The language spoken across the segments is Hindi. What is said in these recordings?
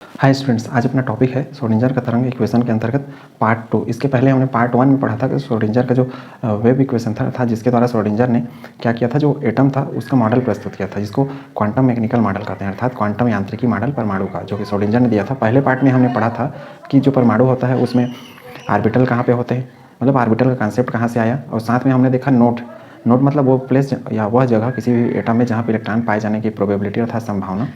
हाय स्टूडेंट्स, आज अपना टॉपिक है श्रोडिंजर का तरंग इक्वेशन के अंतर्गत पार्ट 2। इसके पहले हमने पार्ट 1 में पढ़ा था कि श्रोडिंजर का जो वेव इक्वेशन था जिसके द्वारा श्रोडिंजर ने क्या किया था, जो एटम था उसका मॉडल प्रस्तुत किया था, जिसको क्वांटम मैकेनिकल मॉडल कहते हैं, अर्थात क्वांटम यांत्रिकी मॉडल परमाणु का, जो कि श्रोडिंजर ने दिया था। पहले पार्ट में हमने पढ़ा था कि जो परमाणु होता है उसमें आर्बिटल कहाँ पर होते हैं, मतलब आर्बिटल का कॉन्सेप्ट कहाँ से आया, और साथ में हमने देखा नोड मतलब वो प्लेस या वह जगह किसी भी एटम में जहाँ पर इलेक्ट्रॉन पाए जाने की प्रोबेबिलिटी अर्थात संभावना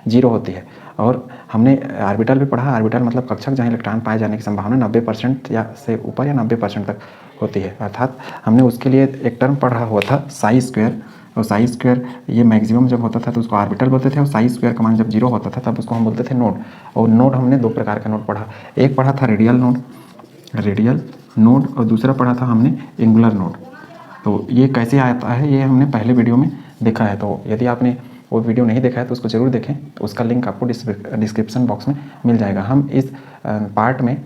0 होती है। और हमने आर्बिटल भी पढ़ा। आर्बिटल मतलब कक्षक जहाँ इलेक्ट्रॉन पाए जाने की संभावना 90% या से ऊपर या 90% तक होती है, अर्थात हमने उसके लिए एक टर्म पढ़ा हुआ था साई स्क्वायर। और साई स्क्वायर ये मैक्सिमम जब होता था तो उसको आर्बिटल बोलते थे, और साई स्क्वायर का मान जब 0 होता था तब उसको हम बोलते थे नोड। और नोड हमने दो प्रकार का नोड पढ़ा, एक पढ़ा था रेडियल नोड और दूसरा पढ़ा था हमने एंगुलर नोड। तो ये कैसे आता है ये हमने पहले वीडियो में देखा है, तो यदि आपने वो वीडियो नहीं देखा है तो उसको ज़रूर देखें, उसका लिंक आपको डिस्क्रिप्शन बॉक्स में मिल जाएगा। हम इस पार्ट में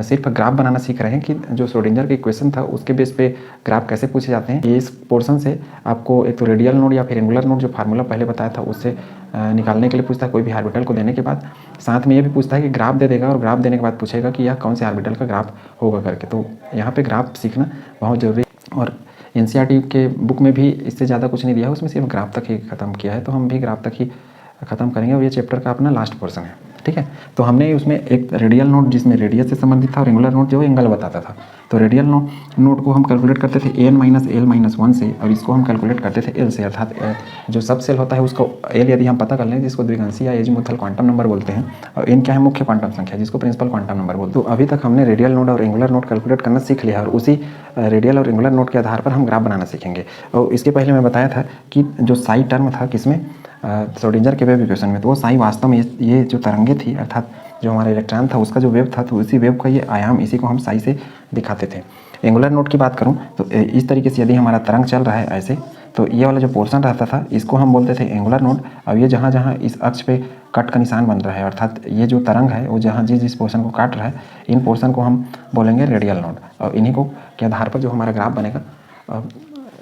सिर्फ ग्राफ बनाना सीख रहे हैं कि जो श्रोडिंजर की इक्वेशन था उसके बेस पे ग्राफ कैसे पूछे जाते हैं। ये इस पोर्शन से आपको एक तो रेडियल नोड या फिर एंगुलर नोड जो फार्मूला पहले बताया था उससे निकालने के लिए पूछता है, कोई भी ऑर्बिटल को देने के बाद। साथ में ये भी पूछता है कि ग्राफ दे देगा और ग्राफ देने के बाद पूछेगा कि यह कौन से ऑर्बिटल का ग्राफ होगा करके। तो यहाँ पर ग्राफ सीखना बहुत ज़रूरी है, और एनसीईआरटी के बुक में भी इससे ज़्यादा कुछ नहीं दिया है, उसमें सिर्फ ग्राफ तक ही ख़त्म किया है, तो हम भी ग्राफ तक ही ख़त्म करेंगे। और ये चैप्टर का अपना लास्ट पोर्शन है, ठीक है। तो हमने उसमें एक रेडियल नोड जिसमें रेडियस से संबंधित था, और एंगुलर नोड जो एंगल बताता था। तो रेडियल नोड को हम कैलकुलेट करते थे एन माइनस एल माइनस 1 से, और इसको हम कैलकुलेट करते थे एल से, अर्थात जो सब सेल होता है उसको एल यदि हम पता कर लें जिसको द्विगांशी या एजीमुथल क्वांटम नंबर बोलते हैं, और एन क्या है, मुख्य क्वांटम संख्या जिसको प्रिंसिपल क्वांटम नंबर बोलते हैं। तो अभी तक हमने रेडियल नोड और एंगुलर नोड कैलकुलेट करना सीख लिया, और उसी रेडियल और एंगुलर नोड के आधार पर हम ग्राफ बनाना सीखेंगे। और इसके पहले मैं बताया था कि जो साई टर्म था किसमें, श्रोडिंजर के वेव इक्वेशन में, तो वो साई वास्तव में ये जो तरंगे थी, अर्थात जो हमारा इलेक्ट्रॉन था उसका जो वेव था, तो उसी वेव का ये आयाम, इसी को हम साई से दिखाते थे। एंगुलर नोड की बात करूं तो इस तरीके से यदि हमारा तरंग चल रहा है ऐसे, तो ये वाला जो पोर्शन रहता था इसको हम बोलते थे एंगुलर नोड। अब ये जहाँ जहाँ इस अक्ष पे कट का निशान बन रहा है, अर्थात ये जो तरंग है वो जहाँ जिस पोर्शन को काट रहा है, इन पोर्शन को हम बोलेंगे रेडियल नोड। और इन्हीं को के आधार पर जो हमारा ग्राफ बनेगा,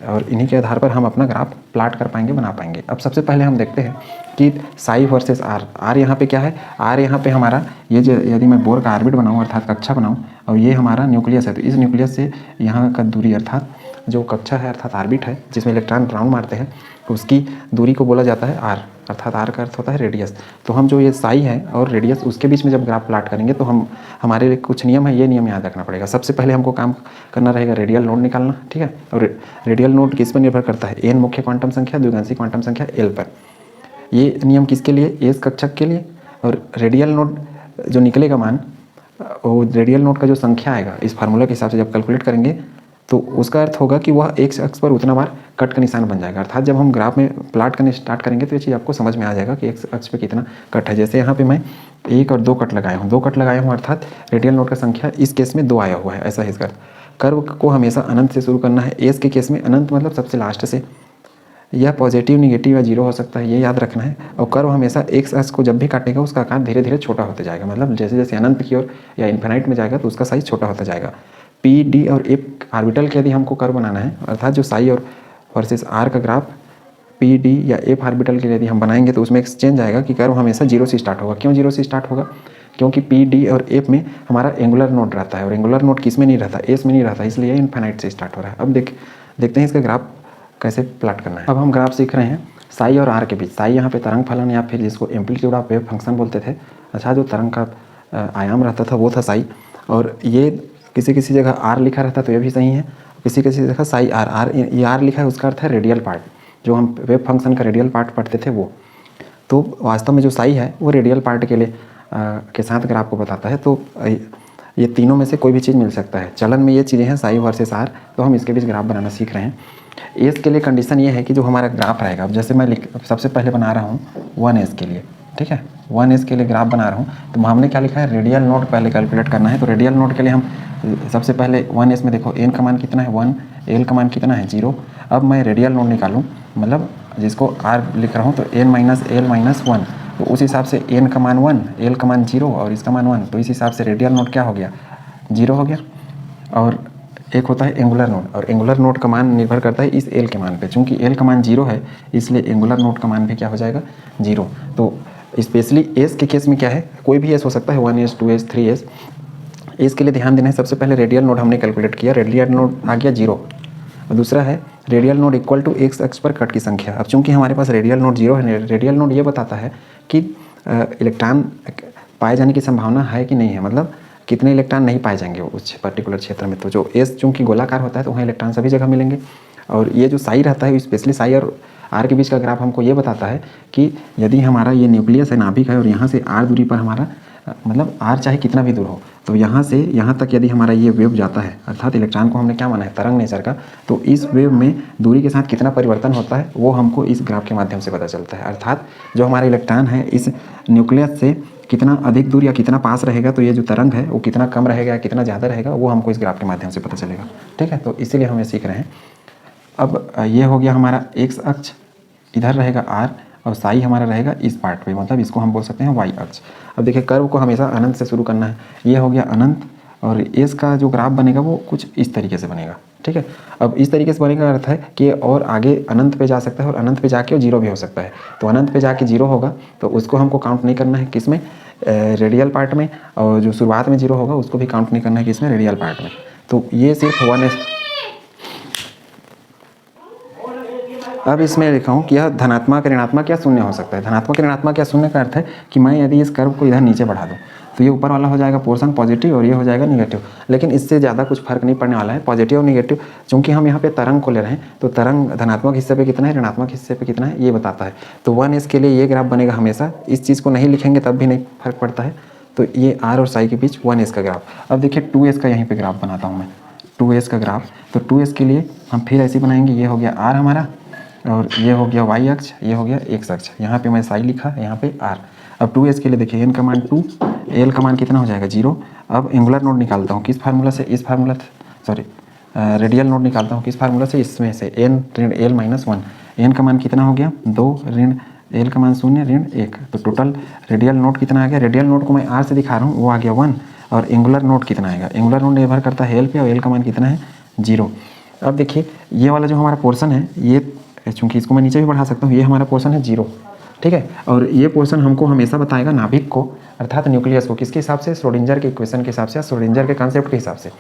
और इन्हीं के आधार पर हम अपना ग्राफ प्लाट कर पाएंगे, बना पाएंगे। अब सबसे पहले हम देखते हैं कि साई वर्सेस आर यहाँ पे क्या है। आर यहाँ पे हमारा ये जो, यदि मैं बोर का ऑर्बिट बनाऊँ अर्थात कक्षा बनाऊँ, और ये हमारा न्यूक्लियस है, तो इस न्यूक्लियस से यहाँ का दूरी अर्थात जो कक्षा है अर्थात ऑर्बिट है जिसमें इलेक्ट्रॉन राउंड मारते हैं, उसकी दूरी को बोला जाता है आर, अर्थात आर का अर्थ होता है रेडियस। तो हम जो ये साई है और रेडियस उसके बीच में जब ग्राफ प्लाट करेंगे तो हमारे लिए कुछ नियम है, ये नियम याद रखना पड़ेगा। सबसे पहले हमको काम करना रहेगा रेडियल नोड निकालना, ठीक है। और रेडियल नोड किस पर निर्भर करता है, एन मुख्य क्वांटम संख्या, द्विगांशी क्वांटम संख्या एल पर। ये नियम किसके लिए, एस कक्षक के लिए। और रेडियल नोड जो निकलेगा मान, वो रेडियल नोड का जो संख्या आएगा इस फार्मूला के हिसाब से जब कैलकुलेट करेंगे तो उसका अर्थ होगा कि वह एक अक्ष पर उतना बार कट का निशान बन जाएगा। अर्थात जब हम ग्राफ में प्लाट करने स्टार्ट करेंगे तो ये चीज़ आपको समझ में आ जाएगा कि एक अक्ष पे कितना कट है। जैसे यहाँ पे मैं 1 और 2 कट लगाया हूँ, अर्थात रेडियल नोड का संख्या इस केस में 2 आया हुआ है, ऐसा है इसका अर्थ। कर्व को हमेशा अनंत से शुरू करना है, एस के केस में अनंत मतलब सबसे लास्ट से, यह पॉजिटिव निगेटिव या 0 हो सकता है, ये याद रखना है। और कर्व हमेशा एक्स अक्ष को जब भी काटेगा उसका आकार धीरे धीरे छोटा होता जाएगा, मतलब जैसे जैसे अनंत की ओर या इन्फिनाइट में जाएगा तो उसका साइज छोटा होता जाएगा। पी डी और एफ ऑर्बिटल के यदि हमको कर्व बनाना है, अर्थात जो साई और वर्सेस आर का ग्राफ पी डी या एफ ऑर्बिटल के लिए यदि हम बनाएंगे तो उसमें एक्सचेंज आएगा कि कर्व हमेशा 0 से स्टार्ट होगा। क्यों 0 से स्टार्ट होगा, क्योंकि पी डी और एफ में हमारा एंगुलर नोड रहता है, और एंगुलर नोड किस में नहीं रहता, एस में नहीं रहता, इसलिए इन्फिनाइट से स्टार्ट हो रहा है। अब देखते हैं इसका ग्राफ कैसे प्लाट करना है। अब हम ग्राफ सीख रहे हैं साई और आर के बीच। साई यहाँ पे तरंग फलन या फिर जिसको एम्पलीट्यूड ऑफ वेव फंक्शन बोलते थे, अच्छा जो तरंग का आयाम रहता था वो था साई। और ये किसी किसी जगह आर लिखा रहता तो ये भी सही है, किसी किसी जगह साई आर ये आर लिखा है, उसका अर्थ है रेडियल पार्ट, जो हम वेव फंक्शन का रेडियल पार्ट पढ़ते थे वो। तो वास्तव में जो साई है वो रेडियल पार्ट के लिए के साथ ग्राफ को बताता है। तो ये तीनों में से कोई भी चीज़ मिल सकता है। चलन में ये चीज़ें हैं साई वर्सेस आर, तो हम इसके बीच ग्राफ बनाना सीख रहे हैं। एस के लिए कंडीशन ये है कि जो हमारा ग्राफ रहेगा, अब जैसे मैं सबसे पहले बना रहा हूँ 1s के लिए, ठीक है, 1s के लिए ग्राफ बना रहा हूँ, तो हमने क्या लिखा है, रेडियल नोड पहले कैलकुलेट करना है। तो रेडियल नोड के लिए हम सबसे पहले 1s में देखो एन का मान कितना है 1, एल का मान कितना है 0। अब मैं रेडियल नोड निकालूँ, मतलब जिसको आर लिख रहा हूँ, तो एन माइनस एल माइनस 1, तो उस हिसाब से एन का मान 1, एल का मान 0 और इसका मान 1, तो इस हिसाब से रेडियल नोड क्या हो गया, 0 हो गया। और एक होता है एंगुलर नोड, और एंगुलर नोड का मान निर्भर करता है इस एल के मान पे। चूंकि एल का मान 0 है इसलिए एंगुलर नोड का मान भी क्या हो जाएगा, 0। तो स्पेशली एस के केस में क्या है, कोई भी एस हो सकता है, 1s 2s 3s। एस के लिए ध्यान देना है, सबसे पहले रेडियल नोड हमने कैलकुलेट किया, रेडियल नोड आ गया 0, और दूसरा है radial node equal to x अक्ष पर कट की संख्या। अब चूंकि हमारे पास रेडियल नोड 0 है, रेडियल नोड ये बताता है कि इलेक्ट्रॉन पाए जाने की संभावना है कि नहीं है, मतलब कितने इलेक्ट्रॉन नहीं पाए जाएंगे उस पर्टिकुलर क्षेत्र में। तो जो एस चूँकि गोलाकार होता है तो वहाँ इलेक्ट्रॉन सभी जगह मिलेंगे। और ये जो साई रहता है, स्पेशली साई और आर के बीच का ग्राफ हमको ये बताता है कि यदि हमारा ये न्यूक्लियस है, नाभिक है, और यहाँ से आर दूरी पर हमारा मतलब आर चाहे कितना भी दूर हो, तो यहाँ से यहाँ तक यदि हमारा ये वेव जाता है, अर्थात इलेक्ट्रॉन को हमने क्या माना है, तरंग नेचर का, तो इस वेव में दूरी के साथ कितना परिवर्तन होता है वो हमको इस ग्राफ के माध्यम से पता चलता है। अर्थात जो हमारा इलेक्ट्रॉन है इस न्यूक्लियस से कितना अधिक दूर या कितना पास रहेगा, तो ये जो तरंग है वो कितना कम रहेगा या कितना ज़्यादा रहेगा, वो हमको इस ग्राफ के माध्यम से पता चलेगा। ठीक है, तो इसीलिए हम ये सीख रहे हैं। अब ये हो गया हमारा एक्स अक्ष, इधर रहेगा आर, और साई हमारा रहेगा इस पार्ट पे, मतलब इसको हम बोल सकते हैं वाई अक्ष। अब देखिए कर्व को हमेशा अनंत से शुरू करना है, ये हो गया अनंत, और एस का जो ग्राफ बनेगा वो कुछ इस तरीके से बनेगा। ठीक है, अब इस तरीके से बनेगा अर्थ है कि और आगे अनंत पे जा सकता है, और अनंत पे जाके वो 0 भी हो सकता है। तो अनंत पे जाके 0 होगा तो उसको हमको काउंट नहीं करना है, किसमें, रेडियल पार्ट में, और जो शुरुआत में 0 होगा उसको भी काउंट नहीं करना है, किसमें, रेडियल पार्ट में। तो ये सिर्फ 1s। अब इसमें लिखा हूँ कि यह धनात्मक ऋणात्मक या शून्य हो सकता है। धनात्मक ऋणात्मक या शून्य का अर्थ है कि मैं यदि इस कर्व को इधर नीचे बढ़ा दूँ तो ये ऊपर वाला हो जाएगा पोर्शन पॉजिटिव और ये हो जाएगा निगेटिव, लेकिन इससे ज़्यादा कुछ फर्क नहीं पड़ने वाला है पॉजिटिव और निगेटिव। चूँकि हम यहाँ पे तरंग को ले रहे हैं तो तरंग धनात्मक हिस्से पे कितना है, ऋणात्मक हिस्से पे कितना है, ये बताता है। तो 1s के लिए ये ग्राफ बनेगा हमेशा, इस चीज़ को नहीं लिखेंगे तब भी नहीं फर्क पड़ता है। तो ये आर और साई के बीच 1s का ग्राफ। अब देखिए 2s का यहीं पर ग्राफ बनाता हूँ मैं, 2s का ग्राफ। तो 2s के लिए हम फिर ऐसे बनाएंगे, ये हो गया आर हमारा, और ये हो गया वाई अक्ष, ये हो गया एक्स अक्ष। यहाँ पे मैं साई लिखा, यहाँ पे आर। अब 2s के लिए देखिए एन का मान 2, एल का मान कितना हो जाएगा 0। अब एंगुलर नोड निकालता हूँ किस फार्मूला से, इस फार्मूला सॉरी रेडियल नोड निकालता हूँ किस फार्मूला से, इसमें से एन ऋण एल माइनस 1। एन का मान कितना हो गया 2, ऋण एल का मान 0, ऋण 1। तो टोटल रेडियल नोड कितना आ गया, रेडियल नोड को मैं आर से दिखा रहा हूँ, वो आ गया 1। और एंगुलर नोड कितना आएगा, एंगुलर नोड निर्भर करता है एल पे, और एल का मान कितना है 0। अब देखिए ये वाला जो हमारा पोर्शन है, ये चूँकि इसको मैं नीचे भी बढ़ा सकता हूँ, ये हमारा पोर्शन है 0। ठीक है, और ये पोर्शन हमको हमेशा बताएगा नाभिक को, अर्थात न्यूक्लियस को, किसके हिसाब से, श्रोडिंजर के इक्वेशन के हिसाब से, श्रोडिंजर के कॉन्सेप्ट के हिसाब से।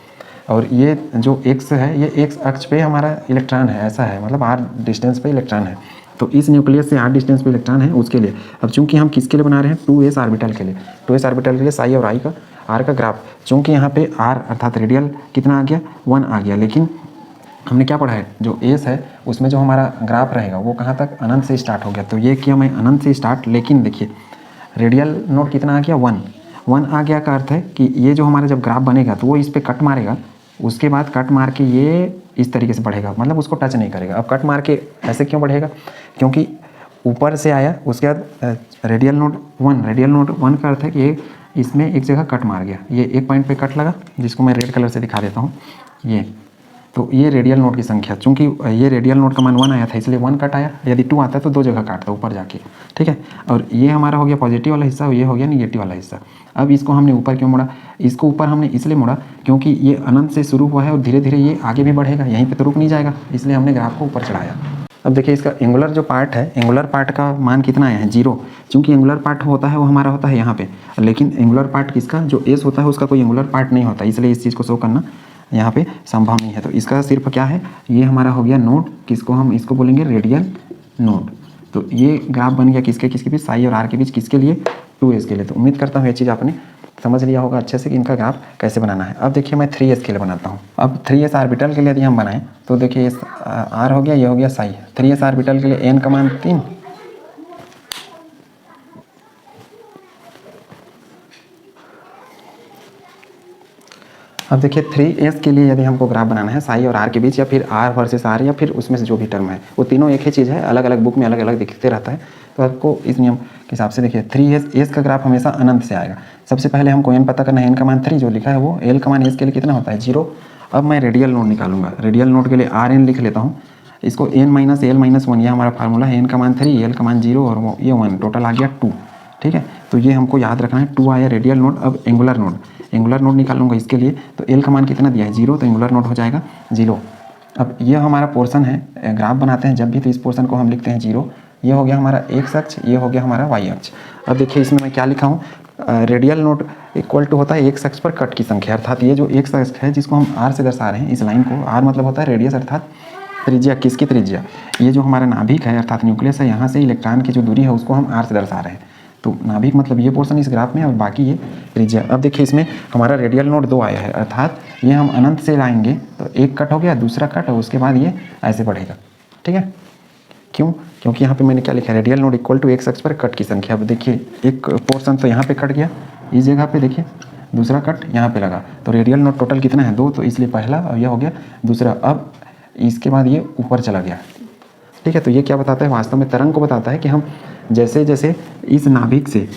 और ये जो एक्स है, ये एक्स अक्ष पे हमारा इलेक्ट्रॉन है, ऐसा है, मतलब आर डिस्टेंस पे इलेक्ट्रॉन है। तो इस न्यूक्लियस से आर डिस्टेंस पे इलेक्ट्रॉन है उसके लिए। अब चूंकि हम किसके लिए बना रहे हैं, 2s ऑर्बिटल के लिए। 2s ऑर्बिटल के लिए साई और आई का आर का ग्राफ। चूँकि यहाँ पे आर अर्थात रेडियल कितना आ गया 1 आ गया, लेकिन हमने क्या पढ़ा है, जो एस है उसमें जो हमारा ग्राफ रहेगा वो कहाँ तक, अनंत से स्टार्ट हो गया। तो ये किया मैं अनंत से स्टार्ट, लेकिन देखिए रेडियल नोड कितना आ गया 1 आ गया का अर्थ है कि ये जो हमारा जब ग्राफ बनेगा तो वो इस पर कट मारेगा, उसके बाद कट मार के ये इस तरीके से बढ़ेगा, मतलब उसको टच नहीं करेगा। अब कट मार के ऐसे क्यों बढ़ेगा, क्योंकि ऊपर से आया, उसके बाद रेडियल नोड 1 का अर्थ है कि ये इसमें एक जगह कट मार गया, ये एक पॉइंट पे कट लगा, जिसको मैं रेड कलर से दिखा देता हूँ। ये तो ये रेडियल नोड की संख्या, चूंकि ये रेडियल नोड का मान 1 आया था इसलिए 1 कट आया, यदि 2 आता है तो 2 जगह काटता ऊपर जाके। ठीक है, और ये हमारा हो गया पॉजिटिव वाला हिस्सा, ये हो गया निगेटिव वाला हिस्सा। अब इसको हमने ऊपर क्यों मोड़ा, इसको ऊपर हमने इसलिए मोड़ा क्योंकि ये अनंत से शुरू हुआ है और धीरे धीरे ये आगे भी बढ़ेगा, यहीं पर तो रुक नहीं जाएगा, इसलिए हमने ग्राफ को ऊपर चढ़ाया। अब देखिए इसका एंगुलर जो पार्ट है, एंगुलर पार्ट का मान कितना आया है 0। चूँकि एंगुलर पार्ट होता है वो हमारा होता है यहाँ पे, लेकिन एंगुलर पार्ट किसका, जो एस होता है उसका कोई एंगुलर पार्ट नहीं होता, इसलिए इस चीज़ को शो करना यहाँ पे संभव नहीं है। तो इसका सिर्फ क्या है, ये हमारा हो गया नोड, किसको हम इसको बोलेंगे रेडियल नोड। तो ये ग्राफ बन गया किसके किसके बीच, साई और आर के बीच, किसके लिए, 2s के लिए। तो उम्मीद करता हूँ ये चीज़ आपने समझ लिया होगा अच्छे से कि इनका ग्राफ कैसे बनाना है। अब देखिए मैं 3s के लिए बनाता हूँ। अब 3s ऑर्बिटल के लिए यदि हम बनाएं तो देखिए आर हो गया, ये हो गया साई। 3s ऑर्बिटल के लिए एन का मान 3, अब देखिए 3s के लिए यदि हमको ग्राफ बनाना है साई और आर के बीच, या फिर आर वर्सेस आर, या फिर उसमें से जो भी टर्म है, वो तीनों एक ही चीज़ है, अलग अलग बुक में अलग अलग दिखते रहता है। तो आपको इस नियम के हिसाब से देखिए 3s का ग्राफ हमेशा अनंत से आएगा। सबसे पहले हमको एन पता करना है, एन का मान 3 जो लिखा है वो, एल का मान एस के लिए कितना होता है 0। अब मैं रेडियल नोड निकालूंगा, रेडियल नोड के लिए आर एन लिख लेता हूँ, इसको एन माइनस एल माइनस 1, ये हमारा फार्मूला है। एन का मान 3, एल का मान 0 और ये 1, टोटल आ गया 2। ठीक है, तो ये हमको याद रखना है, 2 आया रेडियल नोड। अब एंगुलर नोड निकालूंगा इसके लिए, तो एल का मान कितना दिया है 0, तो एंगुलर नोड हो जाएगा 0। अब ये हमारा पोर्शन है, ग्राफ बनाते हैं जब भी तो इस पोर्शन को हम लिखते हैं 0, ये हो गया हमारा एक्स अक्ष, ये हो गया हमारा वाई अक्ष। अब देखिए इसमें मैं क्या लिखा हूँ, रेडियल नोड इक्वल टू होता है एक्स अक्ष पर कट की संख्या, अर्थात ये जो एक्स अक्ष है जिसको हम आर से दर्शा रहे हैं, इस लाइन को, आर मतलब होता है रेडियस अर्थात त्रिज्या, किसकी त्रिज्या, ये जो हमारा नाभिक है अर्थात न्यूक्लियस है, यहाँ से इलेक्ट्रॉन की जो दूरी है उसको हम आर से दर्शा रहे हैं। तो नाभिक मतलब ये पोर्शन इस ग्राफ में और बाकी ये त्रिज्या। अब देखिए इसमें हमारा रेडियल नोड 2 आया है, अर्थात ये हम अनंत से लाएंगे तो एक कट हो गया, दूसरा कट और उसके बाद ये ऐसे बढ़ेगा। ठीक है, क्यों? क्योंकि यहाँ पे मैंने क्या लिखा है, radial node equal to x अक्ष पर कट की संख्या। अब देखिए एक पोर्शन तो यहाँ पे कट गया इस जगह पे, देखिए दूसरा कट यहाँ पे लगा, तो रेडियल नोड टोटल कितना है 2, तो इसलिए पहला और यह हो गया दूसरा। अब इसके बाद ये ऊपर चला गया। ठीक है, तो ये क्या बताता है, वास्तव में तरंग को बताता है कि हम जैसे जैसे इस नाभिक से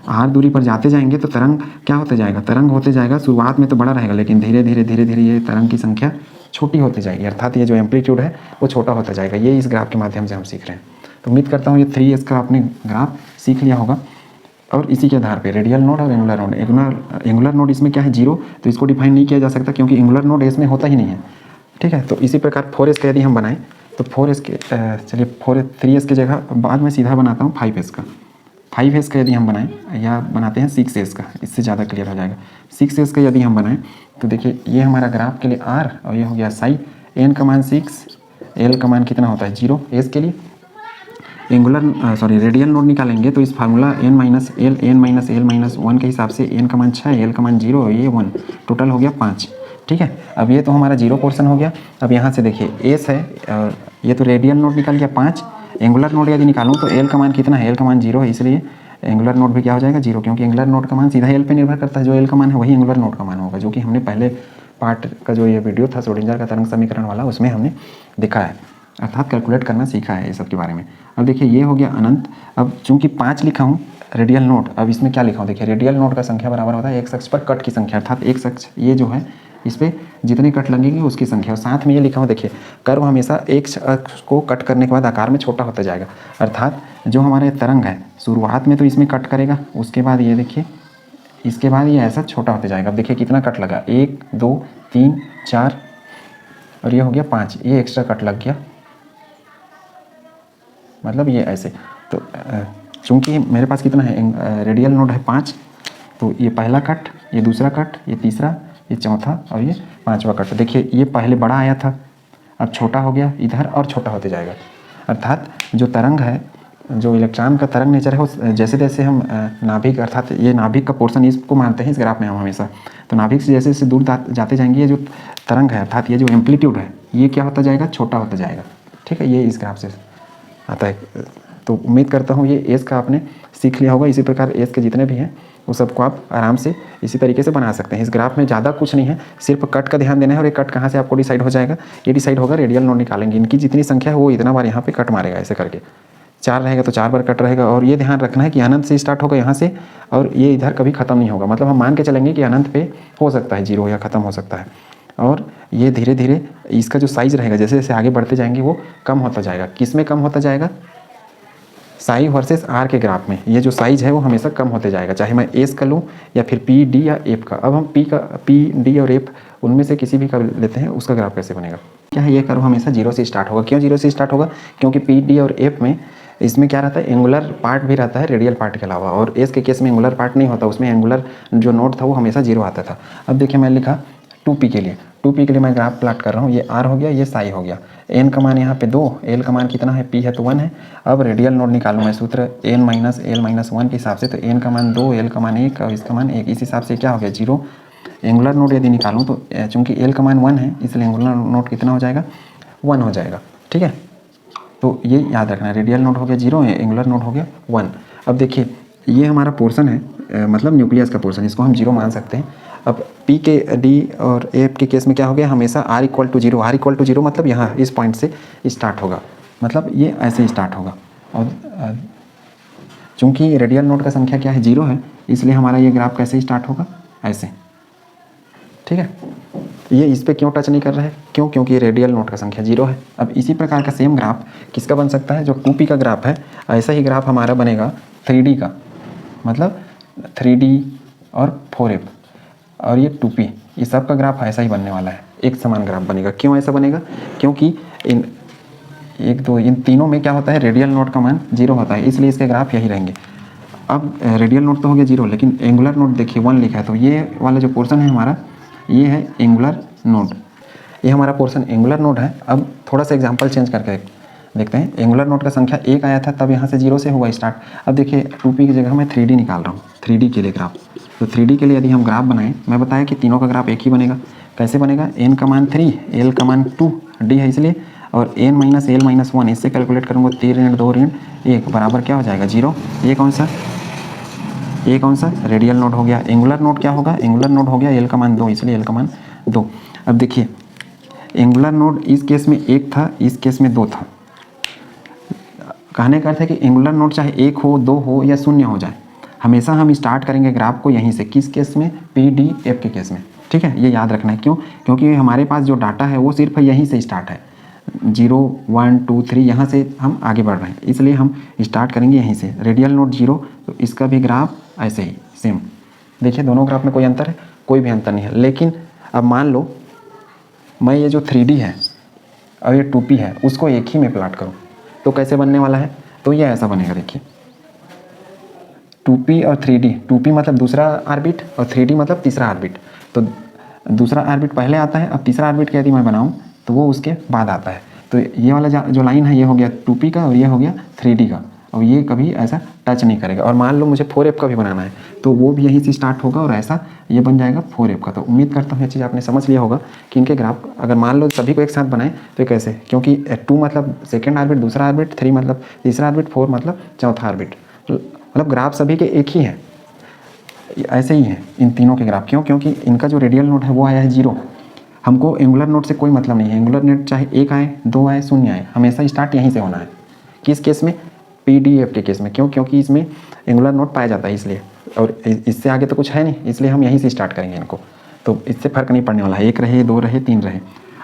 आर दूरी पर जाते जाएंगे तो तरंग क्या होते जाएगा, तरंग होते जाएगा। शुरुआत में तो बड़ा रहेगा लेकिन धीरे धीरे धीरे धीरे ये तरंग की संख्या छोटी होती जाएगी, अर्थात ये जो एम्पलीट्यूड है वो छोटा होता जाएगा। ये इस ग्राफ के माध्यम से हम सीख रहे हैं। तो उम्मीद करता हूँ ये 3S का आपने ग्राफ सीख लिया होगा। और इसी के आधार पे रेडियल नोड और एंगुलर नोड, एंगुलर नोड इसमें क्या है 0, तो इसको डिफाइन नहीं किया जा सकता क्योंकि एंगुलर नोड एस में होता ही नहीं है। ठीक है, तो इसी प्रकार 4S का यदि हम बनाएं तो 4S के चलिए 3S की जगह बाद में सीधा बनाता हूँ 5S का। 5S का यदि हम बनाएं या बनाते हैं 6S का, इससे ज़्यादा क्लियर हो जाएगा। 6S का यदि हम बनाएं तो देखिए ये हमारा ग्राफ के लिए R और ये हो गया साई, n का मान 6, L का मान कितना होता है 0 S के लिए। रेडियल नोड निकालेंगे तो इस formula n minus L minus 1 के हिसाब से n का मान 6, L का मान 0, ये 1, टोटल हो गया 5। ठीक है, अब ये तो हमारा 0 पोर्शन हो गया। अब यहाँ से देखिए S है और ये तो रेडियल नोड निकल गया 5, एंगुलर नोड यदि निकालूँ तो L का मान कितना है, L का मान 0 है, इसलिए एंगुलर नोड भी क्या हो जाएगा 0, क्योंकि एंगुलर नोड का मान सीधा L पे निर्भर करता है। जो L का मान है वही एंगुलर नोड का मान होगा, जो कि हमने पहले पार्ट का जो ये वीडियो था श्रोडिंगर का तरंग समीकरण वाला, उसमें हमने देखा है, अर्थात कैलकुलेट करना सीखा है ये सब के बारे में। अब देखिए ये हो गया अनंत। अब चूंकि 5 लिखा हूँ रेडियल नोड, अब इसमें क्या लिखा हूँ, देखिए रेडियल नोड का संख्या बराबर होता है एक्स अक्ष पर कट की संख्या, अर्थात एक्स अक्ष ये जो है इस पर जितने कट लगेंगे उसकी संख्या। और साथ में ये लिखा हूँ देखिए कर्व हमेशा एक्स अक्ष को कट करने के बाद आकार में छोटा होता जाएगा, अर्थात जो हमारे तरंग है शुरुआत में तो इसमें कट करेगा, उसके बाद ये देखिए इसके बाद ये ऐसा छोटा होता जाएगा। अब देखिए कितना कट लगा, 1 2 3 4 और ये हो गया 5, ये एक्स्ट्रा कट लग गया, मतलब ये ऐसे। तो चूंकि मेरे पास कितना है रेडियल नोड है 5, तो ये पहला कट, ये दूसरा कट, ये तीसरा, ये चौथा और ये 5वां कट। देखिए ये पहले बड़ा आया था, अब छोटा हो गया इधर और छोटा होते जाएगा, अर्थात जो तरंग है, जो इलेक्ट्रॉन का तरंग नेचर है वो जैसे जैसे हम नाभिक, अर्थात ये नाभिक का पोर्शन इसको मानते हैं इस ग्राफ में हम हमेशा, तो नाभिक से जैसे जैसे दूर जाते जाएंगे ये जो तरंग है अर्थात ये जो एम्पलीट्यूड है ये क्या होता जाएगा, छोटा होता जाएगा। ठीक है, ये इस ग्राफ से आता है। तो उम्मीद करता हूँ ये एस का आपने सीख लिया होगा। इसी प्रकार एस के जितने भी हैं वो सबको आप आराम से इसी तरीके से बना सकते हैं। इस ग्राफ में ज़्यादा कुछ नहीं है, सिर्फ कट का ध्यान देना है और ये कट कहाँ से आपको डिसाइड हो जाएगा, ये डिसाइड होगा रेडियल नोड निकालेंगे, इनकी जितनी संख्या है वो इतना बार यहाँ पे कट मारेगा, ऐसे करके 4 रहेगा तो 4 बार कट रहेगा। और ये ध्यान रखना है कि अनंत से स्टार्ट होगा यहाँ से और ये इधर कभी ख़त्म नहीं होगा, मतलब हम मान के चलेंगे कि अनंत पे हो सकता है 0 या ख़त्म हो सकता है। और ये धीरे धीरे इसका जो साइज़ रहेगा जैसे जैसे आगे बढ़ते जाएंगे वो कम होता जाएगा। किस में कम होता जाएगा, साई वर्सेस आर के ग्राफ में ये जो साइज है वो हमेशा कम होते जाएगा, चाहे मैं एस का लूँ या फिर पी डी या एफ का। अब हम पी डी और एफ उनमें से किसी भी का लेते हैं, उसका ग्राफ कैसे बनेगा। क्या है, ये कर्व हमेशा 0 से स्टार्ट होगा। क्यों 0 से स्टार्ट होगा, क्योंकि पी डी और एफ में इसमें क्या रहता है, एंगुलर पार्ट भी रहता है रेडियल पार्ट के अलावा, और एस के केस में एंगुलर पार्ट नहीं होता, उसमें एंगुलर जो नोड था वो हमेशा 0 आता था। अब देखिए मैं लिखा 2p के लिए, 2p के लिए मैं ग्राफ प्लाट कर रहा हूँ, ये r हो गया, ये साई हो गया, n का मान यहाँ पे 2, l का मान कितना है, p है तो 1 है। अब रेडियल नोड निकालूँ मैं, सूत्र n माइनस एल माइनस 1 के हिसाब से, तो n का मान 2, l का मान 1 और इसका मान 1, इस हिसाब से क्या हो गया 0। एंगुलर नोड यदि निकालूँ तो चूँकि l का मान 1 है इसलिए एंगुलर नोड कितना हो जाएगा, 1 हो जाएगा। ठीक है, तो ये याद रखना है, रेडियल नोड हो गया 0, एंगुलर नोड हो गया 1। अब देखिए ये हमारा पोर्शन है, मतलब न्यूक्लियस का पोर्शन, इसको हम 0 मान सकते हैं। अब P के D और F के केस में क्या हो गया, हमेशा R equal to 0, R equal to 0 मतलब यहाँ इस पॉइंट से स्टार्ट होगा, मतलब ये ऐसे स्टार्ट होगा। और चूँकि रेडियल नोड का संख्या क्या है 0 है, इसलिए हमारा ये ग्राफ कैसे स्टार्ट होगा, ऐसे। ठीक है, ये इस पर क्यों टच नहीं कर रहा है, क्यों, क्योंकि रेडियल नोड का संख्या 0 है। अब इसी प्रकार का सेम ग्राफ किसका बन सकता है, जो 2p का ग्राफ है, ऐसा ही ग्राफ हमारा बनेगा 3d का, मतलब 3d और 4f और ये 2p, ये सब का ग्राफ ऐसा ही बनने वाला है, एक समान ग्राफ बनेगा। क्यों ऐसा बनेगा, क्योंकि 1 2 इन तीनों में क्या होता है, रेडियल नोड का मान 0 होता है, इसलिए इसके ग्राफ यही रहेंगे। अब रेडियल नोड तो हो गया 0, लेकिन एंगुलर नोड देखिए 1 लिखा है, तो ये वाला जो पोर्शन है हमारा ये है एंगुलर नोड, ये हमारा पोर्शन एंगुलर नोड है। अब थोड़ा सा एग्जांपल चेंज करके देखते हैं। एंगुलर नोड का संख्या 1 आया था, तब यहाँ से 0 से हुआ स्टार्ट। अब देखिए 2p की जगह मैं 3d निकाल रहा हूँ, 3d के लिए ग्राफ। तो 3d के लिए यदि हम ग्राफ बनाएं, मैं बताया कि तीनों का ग्राफ एक ही बनेगा। कैसे बनेगा, n का मान 3, l का मान 2, d है इसलिए, और n माइनस l माइनस 1 इससे कैलकुलेट करूँगा, 3 ऋण 2 ऋण 1 बराबर क्या हो जाएगा 0। ये कौन सा रेडियल नोड हो गया। एंगुलर नोड क्या होगा, एंगुलर नोड हो गया l का मान 2, इसलिए l का मान 2। अब देखिए एंगुलर नोड इस केस में 1 था, इस केस में 2 था। कहने का अर्थ है कि एंगुलर नोड चाहे 1 हो, 2 हो या 0 हो जाए, हमेशा हम स्टार्ट करेंगे ग्राफ को यहीं से। किस केस में, PDF के केस में, ठीक है। ये याद रखना है, क्यों, क्योंकि हमारे पास जो डाटा है वो सिर्फ यहीं से स्टार्ट है, 0 1 2 3 यहाँ से हम आगे बढ़ रहे हैं, इसलिए हम स्टार्ट करेंगे यहीं से। रेडियल नोड 0, तो इसका भी ग्राफ ऐसे ही सेम। देखिए दोनों ग्राफ में कोई अंतर है, कोई भी अंतर नहीं है। लेकिन अब मान लो मैं ये जो 3D है और ये 2p है उसको एक ही में प्लाट करूँ, तो कैसे बनने वाला है, तो ये ऐसा बनेगा। देखिए 2p और 3D, 2p मतलब दूसरा ऑर्बिट और 3D मतलब तीसरा ऑर्बिट। तो दूसरा ऑर्बिट पहले आता है, अब तीसरा ऑर्बिट यदि मैं बनाऊं तो वो उसके बाद आता है। तो ये वाला जो लाइन है ये हो गया 2p का और ये हो गया 3D का, और ये कभी ऐसा टच नहीं करेगा। और मान लो मुझे 4f का भी बनाना है, तो वो भी यहीं से स्टार्ट होगा और ऐसा ये बन जाएगा 4f का। तो उम्मीद करता हूँ ये चीज़ आपने समझ लिया होगा कि इनके ग्राफ अगर मान लो सभी को एक साथ बनाएं तो कैसे, क्योंकि 2 मतलब सेकेंड ऑर्बिट दूसरा ऑर्बिट, 3 मतलब तीसरा ऑर्बिट, 4 मतलब चौथा ऑर्बिट, मतलब ग्राफ सभी के एक ही हैं। ऐसे ही है इन तीनों के ग्राफ। क्यों, क्योंकि इनका जो रेडियल नोड है वो आया है 0। हमको एंगुलर नोड से कोई मतलब नहीं है, एंगुलर नोड चाहे 1 आए 2 आए 0 आए, हमेशा स्टार्ट यहीं से होना है। किस केस में, PDF के केस में। क्यों, क्योंकि इसमें एंगुलर नोड पाया जाता है इसलिए, और इससे आगे तो कुछ है नहीं, इसलिए हम यहीं से स्टार्ट करेंगे इनको। तो इससे फ़र्क नहीं पड़ने वाला है, 1 रहे 2 रहे 3 रहे।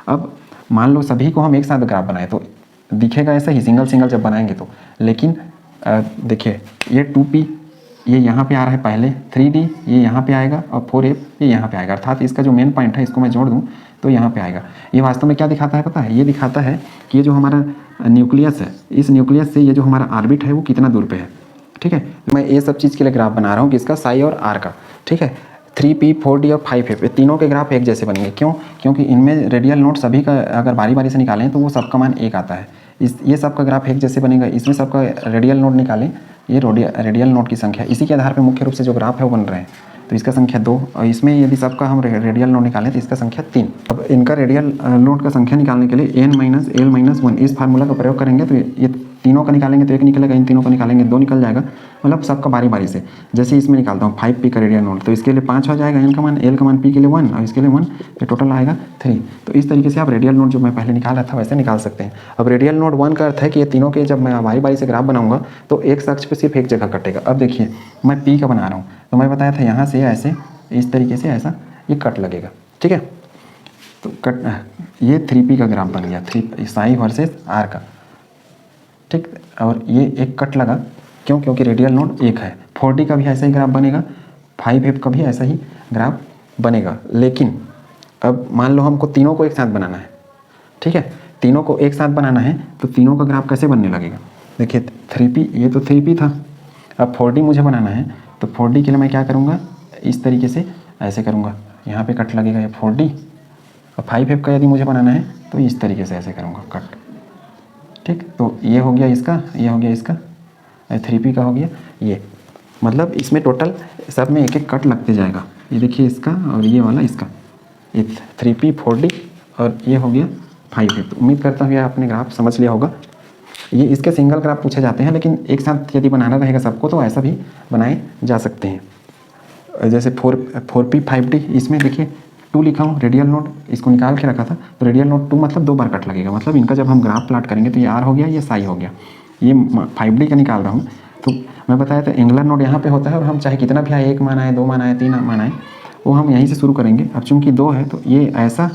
अब मान लो सभी को हम एक साथ ग्राफ बनाए तो दिखेगा ऐसा ही, सिंगल सिंगल जब बनाएंगे तो। लेकिन देखिए ये 2p ये यहाँ पे आ रहा है पहले, 3D ये यहाँ पे आएगा और 4f ये यहाँ पे आएगा। अर्थात इसका जो मेन पॉइंट है इसको मैं जोड़ दूँ तो यहाँ पे आएगा। ये वास्तव में क्या दिखाता है पता है, ये दिखाता है कि ये जो हमारा न्यूक्लियस है, इस न्यूक्लियस से ये जो हमारा ऑर्बिट है वो कितना दूर पे है, ठीक है। मैं ये सब चीज़ के लिए ग्राफ बना रहा हूँ, किसका, साई और आर का, ठीक है। 3p 4d और 5f ये तीनों के ग्राफ एक जैसे बनेंगे। क्यों, क्योंकि इनमें रेडियल नोड सभी का अगर बारी बारी से निकालें तो वो सबका मान 1 आता है। ये सबका ग्राफ एक जैसे बनेगा। इसमें सबका रेडियल नोड निकालें, ये रेडियल नोड की संख्या, इसी के आधार पर मुख्य रूप से जो ग्राफ है वो बन रहे हैं। तो इसका संख्या 2, और इसमें यदि सबका हम रेडियल नोड निकालें तो इसका संख्या 3। अब इनका रेडियल नोड का संख्या निकालने के लिए n माइनस l माइनस 1 इस फार्मूला का प्रयोग करेंगे। तो ये तीनों का निकालेंगे तो 1 निकलेगा, इन तीनों का निकालेंगे 2 निकल जाएगा, मतलब सबका बारी बारी से। जैसे इसमें निकालता हूँ 5p का रेडियल नोड, तो इसके लिए 5 हो जाएगा n का मान, l का मान p के लिए 1 और इसके लिए 1, तो टोटल आएगा 3। तो इस तरीके से आप रेडियल नोड जो मैं पहले निकाल रहा था वैसे निकाल सकते हैं। अब रेडियल नोड 1 का अर्थ है कि ये तीनों के जब मैं बारी बारी से ग्राफ बनाऊंगा तो एक अक्ष पे सिर्फ एक जगह कटेगा। अब देखिए मैं p का बना रहा हूँ, तो मैं बताया था यहाँ से ऐसे इस तरीके से ऐसा ये कट लगेगा, ठीक है। तो कट ये 3p का ग्राफ बन गया, 3 साई वर्सेस आर का, ठीक। और ये एक कट लगा, क्यों, क्योंकि रेडियल नोड 1 है। 4d का भी ऐसा ही ग्राफ बनेगा, 5f का भी ऐसा ही ग्राफ बनेगा। लेकिन अब मान लो हमको तीनों को एक साथ बनाना है, ठीक है, तीनों को एक साथ बनाना है तो तीनों का ग्राफ कैसे बनने लगेगा। देखिए 3p ये तो 3p था, अब 4d मुझे बनाना है तो 4d के लिए मैं क्या करूँगा, इस तरीके से ऐसे करूँगा, यहाँ पे कट लगेगा ये 4d। और 5f का यदि मुझे बनाना है तो इस तरीके से ऐसे करूँगा कट, ठीक। तो ये हो गया इसका, ये हो गया इसका, 3p का हो गया ये। मतलब इसमें टोटल सब में एक एक कट लगते जाएगा। ये देखिए इसका और ये वाला इसका, ये 3p 4d और ये हो गया 5f। तो उम्मीद करता हूँ ये आपने ग्राफ समझ लिया होगा। ये इसके सिंगल ग्राफ पूछे जाते हैं, लेकिन एक साथ यदि बनाना रहेगा सबको तो ऐसा भी बनाए जा सकते हैं। जैसे 4p 5d, इसमें देखिए 2 लिखा हूँ, रेडियल नोड इसको निकाल के रखा था, तो रेडियल नोड 2 मतलब 2 बार कट लगेगा। मतलब इनका जब हम ग्राफ प्लाट करेंगे तो ये आर हो गया, ये साई हो गया। ये 5d का निकाल रहा हूँ, तो मैं बताया था एंगुलर नोड यहाँ पे होता है, और हम चाहे कितना भी आए, 1 मान आए 2 मान आए 3 मान आए, वो हम यहीं से शुरू करेंगे। अब चूँकि 2 है तो ये ऐसा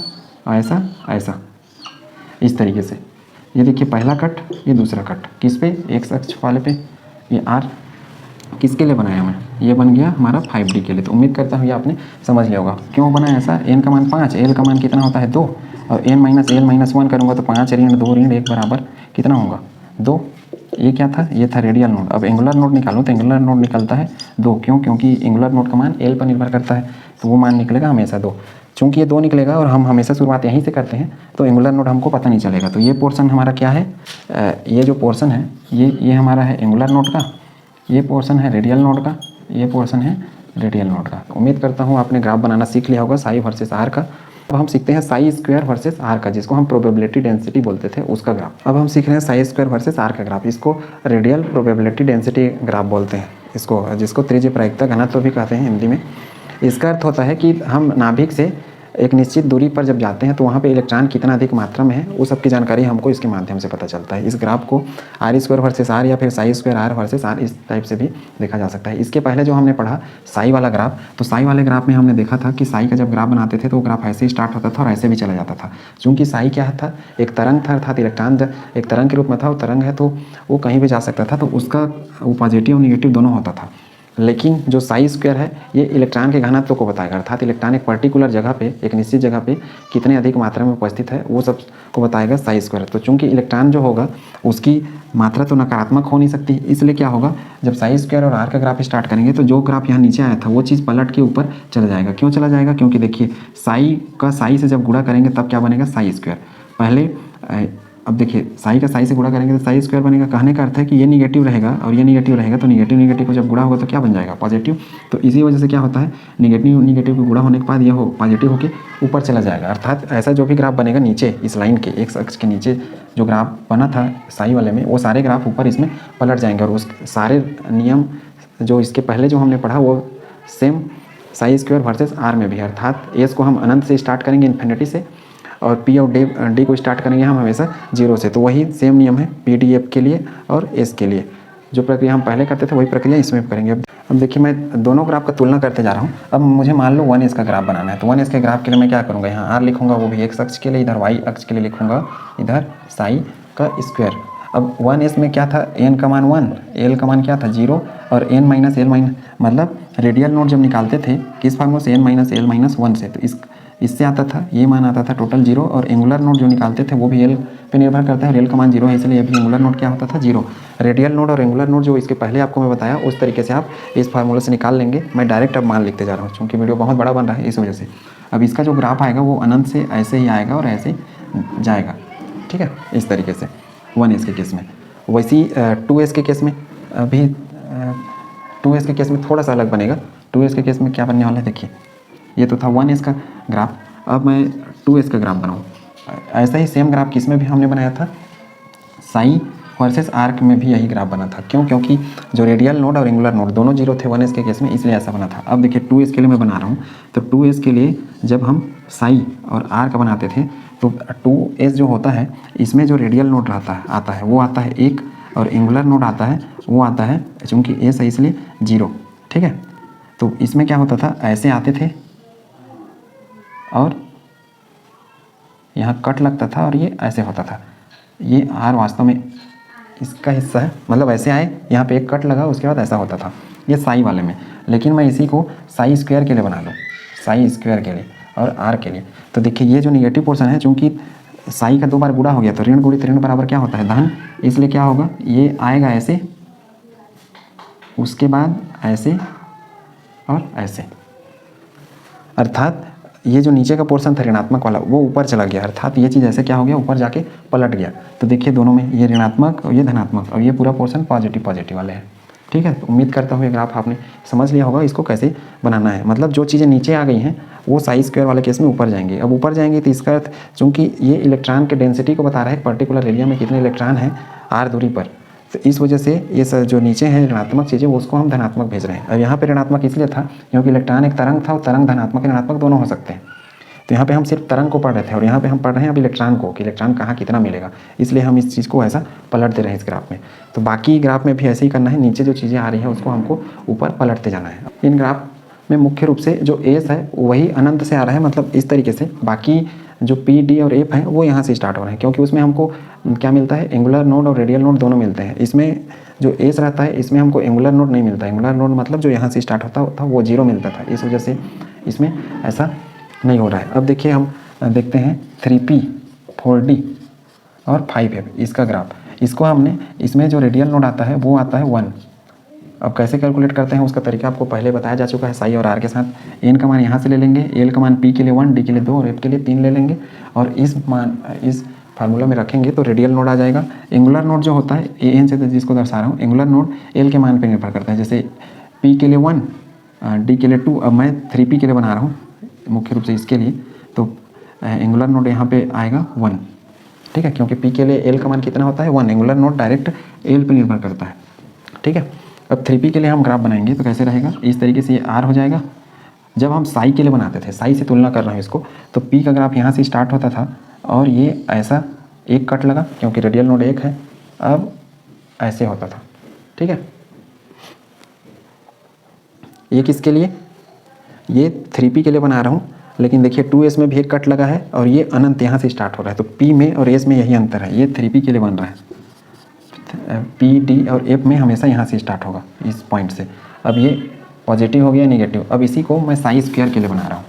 ऐसा ऐसा इस तरीके से। ये देखिए पहला कट, ये दूसरा कट, किस पे, एक अक्ष वाले पे, ये आर किसके लिए बनाया मैं, ये बन गया हमारा 5D के लिए। तो उम्मीद करता हूँ ये आपने समझ लिया होगा क्यों बना ऐसा। n का मान 5, l का मान कितना होता है 2, और n माइनस l माइनस 1 करूँगा तो 5 ऋण 2 ऋण 1 बराबर कितना होगा 2। ये क्या था, ये था रेडियल नोड। अब एंगुलर नोड निकालूँ तो एंगुलर नोड निकलता है 2, क्यों, क्योंकि एंगुलर नोड का मान l पर निर्भर करता है, तो वो मान निकलेगा हमेशा 2। चूँकि ये 2 निकलेगा और हम हमेशा शुरुआत यहीं से करते हैं तो एंगुलर नोड हमको पता नहीं चलेगा। तो ये पोर्शन हमारा क्या है, ये जो पोर्शन है ये हमारा है एंगुलर नोड का, ये पोर्शन है रेडियल नोड का, ये पोर्शन है रेडियल नोड का। उम्मीद करता हूँ आपने ग्राफ बनाना सीख लिया होगा साई वर्सेस आर का। अब हम सीखते हैं साई स्क्वायर वर्सेस आर का, जिसको हम प्रोबेबिलिटी डेंसिटी बोलते थे उसका ग्राफ। अब हम सीख रहे हैं साई स्क्वायर वर्सेस आर का ग्राफ, इसको रेडियल प्रोबेबिलिटी डेंसिटी ग्राफ बोलते हैं इसको, जिसको त्रिज्य प्रायिकता घनत्व भी कहते हैं हिंदी में। इसका अर्थ होता है कि हम नाभिक से एक निश्चित दूरी पर जब जाते हैं तो वहाँ पे इलेक्ट्रॉन कितना अधिक मात्रा में है वो सब की जानकारी हमको इसके माध्यम से पता चलता है। इस ग्राफ को आर स्क्वायर वर्सेस आर या फिर psi square r versus r इस टाइप से भी देखा जा सकता है। इसके पहले जो हमने पढ़ा साई वाला ग्राफ, तो साई वाले ग्राफ में हमने देखा था कि साई का जब ग्राफ बनाते थे तो वो ग्राफ ऐसे ही स्टार्ट होता था और ऐसे भी चला जाता था। चूँकि साई क्या था, एक तरंग था, अर्थात इलेक्ट्रॉन एक तरंग के रूप में था, वो तरंग है तो वो कहीं भी जा सकता था, तो उसका वो पॉजिटिव और निगेटिव दोनों होता था। लेकिन जो साई स्क्वायर है ये इलेक्ट्रॉन के घनत्व को बताएगा, अर्थात इलेक्ट्रॉन एक पर्टिकुलर जगह पे, एक निश्चित जगह पे कितने अधिक मात्रा में उपस्थित है वो सब को बताएगा साई स्क्वायर। तो चूंकि इलेक्ट्रॉन जो होगा उसकी मात्रा तो नकारात्मक हो नहीं सकती, इसलिए क्या होगा, जब साई स्क्वायर और आर का ग्राफ स्टार्ट करेंगे तो जो ग्राफ यहाँ नीचे आया था वो चीज़ पलट के ऊपर चला जाएगा। क्यों चला जाएगा, क्योंकि देखिए साई का साई से जब गुणा करेंगे तब क्या बनेगा साई स्क्वायर। पहले अब देखिए साई का साई से गुणा करेंगे तो साई स्क्वायर बनेगा। कहने का अर्थ है कि ये निगेटिव रहेगा और ये निगेटिव रहेगा, तो निगेटिव निगेटिव को जब गुणा होगा तो क्या बन जाएगा पॉजिटिव। तो इसी वजह से क्या होता है, निगेटिव निगेटिव को गुणा होने के बाद ये हो पॉजिटिव होकर ऊपर चला जाएगा। अर्थात ऐसा जो भी ग्राफ बनेगा नीचे इस लाइन के एक अक्ष के नीचे जो ग्राफ बना था साई वाले में, वो सारे ग्राफ ऊपर इसमें पलट जाएंगे। और उस सारे नियम जो इसके पहले जो हमने पढ़ा वो same psi square versus r में भी, अर्थात एस को हम अनंत से स्टार्ट करेंगे इन्फिनिटी से, और पी और डी को स्टार्ट करेंगे हम हमेशा 0 से। तो वही सेम नियम है पी डी एफ के लिए और एस के लिए। जो प्रक्रिया हम पहले करते थे वही प्रक्रिया इसमें भी करेंगे। अब देखिए मैं दोनों ग्राफ का तुलना करते जा रहा हूँ। अब मुझे मान लो 1s का ग्राफ बनाना है, तो 1s के ग्राफ के लिए मैं क्या करूँगा, यहाँ आर लिखूँगा, वो भी x अक्ष के लिए, इधर y अक्ष के लिए लिखूँगा, इधर साई का स्क्वायर। अब 1s में क्या था, n का मान 1, l का मान क्या था 0, और n माइनस एल माइनस मतलब रेडियल नोड जब निकालते थे किस फार्मूला से, n माइनस एल माइनस 1 से, तो इससे आता था, ये मान आता था टोटल 0। और एंगुलर नोड जो निकालते थे वो भी एल पे निर्भर करता है, और एल का मान 0 है, इसलिए अभी एंगुलर नोड क्या होता था 0। रेडियल नोड और एंगुलर नोड जो इसके पहले आपको मैं बताया उस तरीके से आप इस फार्मूले से निकाल लेंगे। मैं डायरेक्ट अब मान लिखते जा रहा हूँ क्योंकि वीडियो बहुत बड़ा बन रहा है इस वजह से। अब इसका जो ग्राफ आएगा वो अनंत से ऐसे ही आएगा और ऐसे जाएगा, ठीक है, इस तरीके से 1s के केस में। वैसी 2s के केस में, अभी 2s के केस में थोड़ा सा अलग बनेगा। 2s के केस में क्या बनने वाला है, देखिए ये तो था 1s का ग्राफ, अब मैं 2s का ग्राफ बनाऊँ। ऐसा ही सेम ग्राफ किस में भी हमने बनाया था, साई वर्सेस आर्क में भी यही ग्राफ बना था। क्यों, क्योंकि जो रेडियल नोड और एंगुलर नोड दोनों 0 थे 1s के केस में, इसलिए ऐसा बना था। अब देखिए 2s के लिए मैं बना रहा हूँ, तो 2s के लिए जब हम साई और आर का बनाते थे तो 2s जो होता है इसमें जो रेडियल नोड आता है वो आता है 1, और एंगुलर नोड आता है वो आता है, चूँकि एस है इसलिए 0, ठीक है। तो इसमें क्या होता था, ऐसे आते थे और यहाँ कट लगता था और ये ऐसे होता था। ये आर वास्तव में इसका हिस्सा है, मतलब ऐसे आए, यहाँ पे एक कट लगा, उसके बाद ऐसा होता था ये साई वाले में। लेकिन मैं इसी को साई स्क्वायर के लिए बना लूँ, साई स्क्वायर के लिए और आर के लिए। तो देखिए ये जो निगेटिव पोर्शन है, चूँकि साई का 2 बार गुणा हो गया तो ऋण गुणित ऋण बराबर क्या होता है धन, इसलिए क्या होगा, ये आएगा ऐसे, उसके बाद ऐसे और ऐसे, अर्थात ये जो नीचे का पोर्शन था ऋणात्मक वाला वो ऊपर चला गया, अर्थात ये चीज़ ऐसे क्या हो गया, ऊपर जाके पलट गया। तो देखिए दोनों में ये ऋणात्मक और ये धनात्मक, और ये पूरा पोर्शन पॉजिटिव वाले हैं, ठीक है। तो उम्मीद करता हूँ ये ग्राफ आपने समझ लिया होगा इसको कैसे बनाना है। मतलब जो चीज़ें नीचे आ गई हैं वो साई स्क्वायर वाले केस में ऊपर जाएंगे। अब ऊपर जाएंगे तो इसका अर्थ, चूँकि ये इलेक्ट्रॉन के डेंसिटी को बता रहा है पर्टिकुलर एरिया में कितने इलेक्ट्रॉन हैं आर दूरी पर, तो इस वजह से ये जो नीचे हैं ऋणात्मक चीज़ें वो उसको हम धनात्मक भेज रहे हैं। और यहाँ पे ऋणात्मक इसलिए था क्योंकि इलेक्ट्रॉन एक तरंग था, और तरंग धनात्मक ऋणात्मक दोनों हो सकते हैं। तो यहाँ पे हम सिर्फ तरंग को पढ़ रहे थे और यहाँ पे हम पढ़ रहे हैं अब इलेक्ट्रॉन को, कि इलेक्ट्रॉन कहाँ कितना मिलेगा, इसलिए हम इस चीज़ को ऐसा पलट दे रहे हैं इस ग्राफ में। तो बाकी ग्राफ में भी ऐसे ही करना है, नीचे जो चीज़ें आ रही हैं उसको हमको ऊपर पलटते जाना है। इन ग्राफ में मुख्य रूप से जो एस है वही अनंत से आ रहा है, मतलब इस तरीके से। बाकी जो पी डी और एफ है वो यहाँ से स्टार्ट हो रहे हैं, क्योंकि उसमें हमको क्या मिलता है, एंगुलर नोड और रेडियल नोड दोनों मिलते हैं। इसमें जो एस रहता है इसमें हमको एंगुलर नोड नहीं मिलता। एंगुलर नोड मतलब जो यहाँ से स्टार्ट होता था वो 0 मिलता था, इस वजह से इसमें ऐसा नहीं हो रहा है। अब देखिए हम देखते हैं 3p 4d और 5f इसका ग्राफ। इसको हमने इसमें जो रेडियल नोड आता है वो आता है 1। अब कैसे कैलकुलेट करते हैं उसका तरीका आपको पहले बताया जा चुका है साई और आर के साथ। एन का मान यहाँ से ले लेंगे, एल का मान पी के लिए 1, डी के लिए 2 और एफ के लिए 3 ले लेंगे और इस फार्मूला में रखेंगे तो रेडियल नोड आ जाएगा। एंगुलर नोड जो होता है ए एन से जिसको दर्शा रहा हूँ, एंगुलर नोड एल के मान पर निर्भर करता है। जैसे पी के लिए 1, डी के लिए 2, अब मैं 3p के लिए बना रहा हूँ मुख्य रूप से इसके लिए, तो एंगुलर नोड यहाँ पे आएगा 1, ठीक है, क्योंकि पी के लिए एल का मान कितना होता है 1। एंगुलर नोड डायरेक्ट एल पे निर्भर करता है, ठीक है। अब 3p के लिए हम ग्राफ बनाएंगे तो कैसे रहेगा, इस तरीके से ये r हो जाएगा। जब हम साई के लिए बनाते थे, साई से तुलना कर रहा हूँ इसको, तो p का ग्राफ यहाँ से स्टार्ट होता था और ये ऐसा एक कट लगा क्योंकि रेडियल नोड 1 है, अब ऐसे होता था, ठीक है। ये किसके लिए, ये 3p के लिए बना रहा हूँ, लेकिन देखिए 2s में भी एक कट लगा है और ये अनंत यहाँ से स्टार्ट हो रहा है, तो p में और s में यही अंतर है। ये 3p के लिए बन रहा है, p d और f में हमेशा यहाँ से स्टार्ट होगा इस पॉइंट से। अब ये पॉजिटिव हो गया नेगेटिव। अब इसी को मैं साई स्क्वायर के लिए बना रहा हूँ,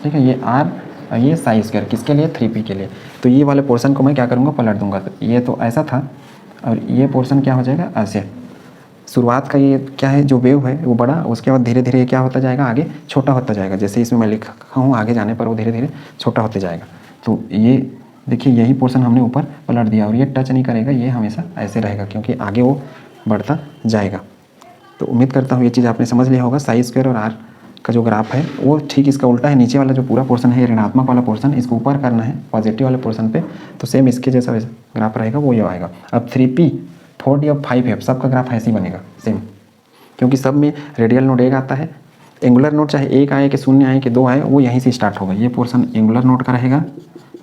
ठीक है। ये r और ये साई स्क्वायर किसके लिए, 3p के लिए। तो ये वाले पोर्शन को मैं क्या करूँगा, पलट दूंगा। तो ये तो ऐसा था और ये पोर्शन क्या हो जाएगा, ऐसे। शुरुआत का ये क्या है, जो वेव है वो बड़ा, उसके बाद धीरे धीरे क्या होता जाएगा, आगे छोटा होता जाएगा। जैसे इसमें मैं लिखा हूँ, आगे जाने पर वो धीरे धीरे छोटा होते जाएगा। तो ये देखिए यही पोर्शन हमने ऊपर पलट दिया और ये टच नहीं करेगा, ये हमेशा ऐसे रहेगा क्योंकि आगे वो बढ़ता जाएगा। तो उम्मीद करता हूँ ये चीज़ आपने समझ लिया होगा। साई स्क्वायर और आर का जो ग्राफ है वो ठीक इसका उल्टा है। नीचे वाला जो पूरा पोर्शन है, ऋणात्मक वाला पोर्शन, इसको ऊपर करना है पॉजिटिव वाले पोर्शन पे, तो सेम इसके जैसा ग्राफ रहेगा, वो ये आएगा। अब 3p 4d और 5f सबका ग्राफ ऐसे ही बनेगा सेम, क्योंकि सब में रेडियल नोड 1 आता है। एंगुलर नोड चाहे 1 आए कि 0 आए कि 2 आए, वो यहीं से स्टार्ट होगा। ये पोर्शन एंगुलर नोड का रहेगा,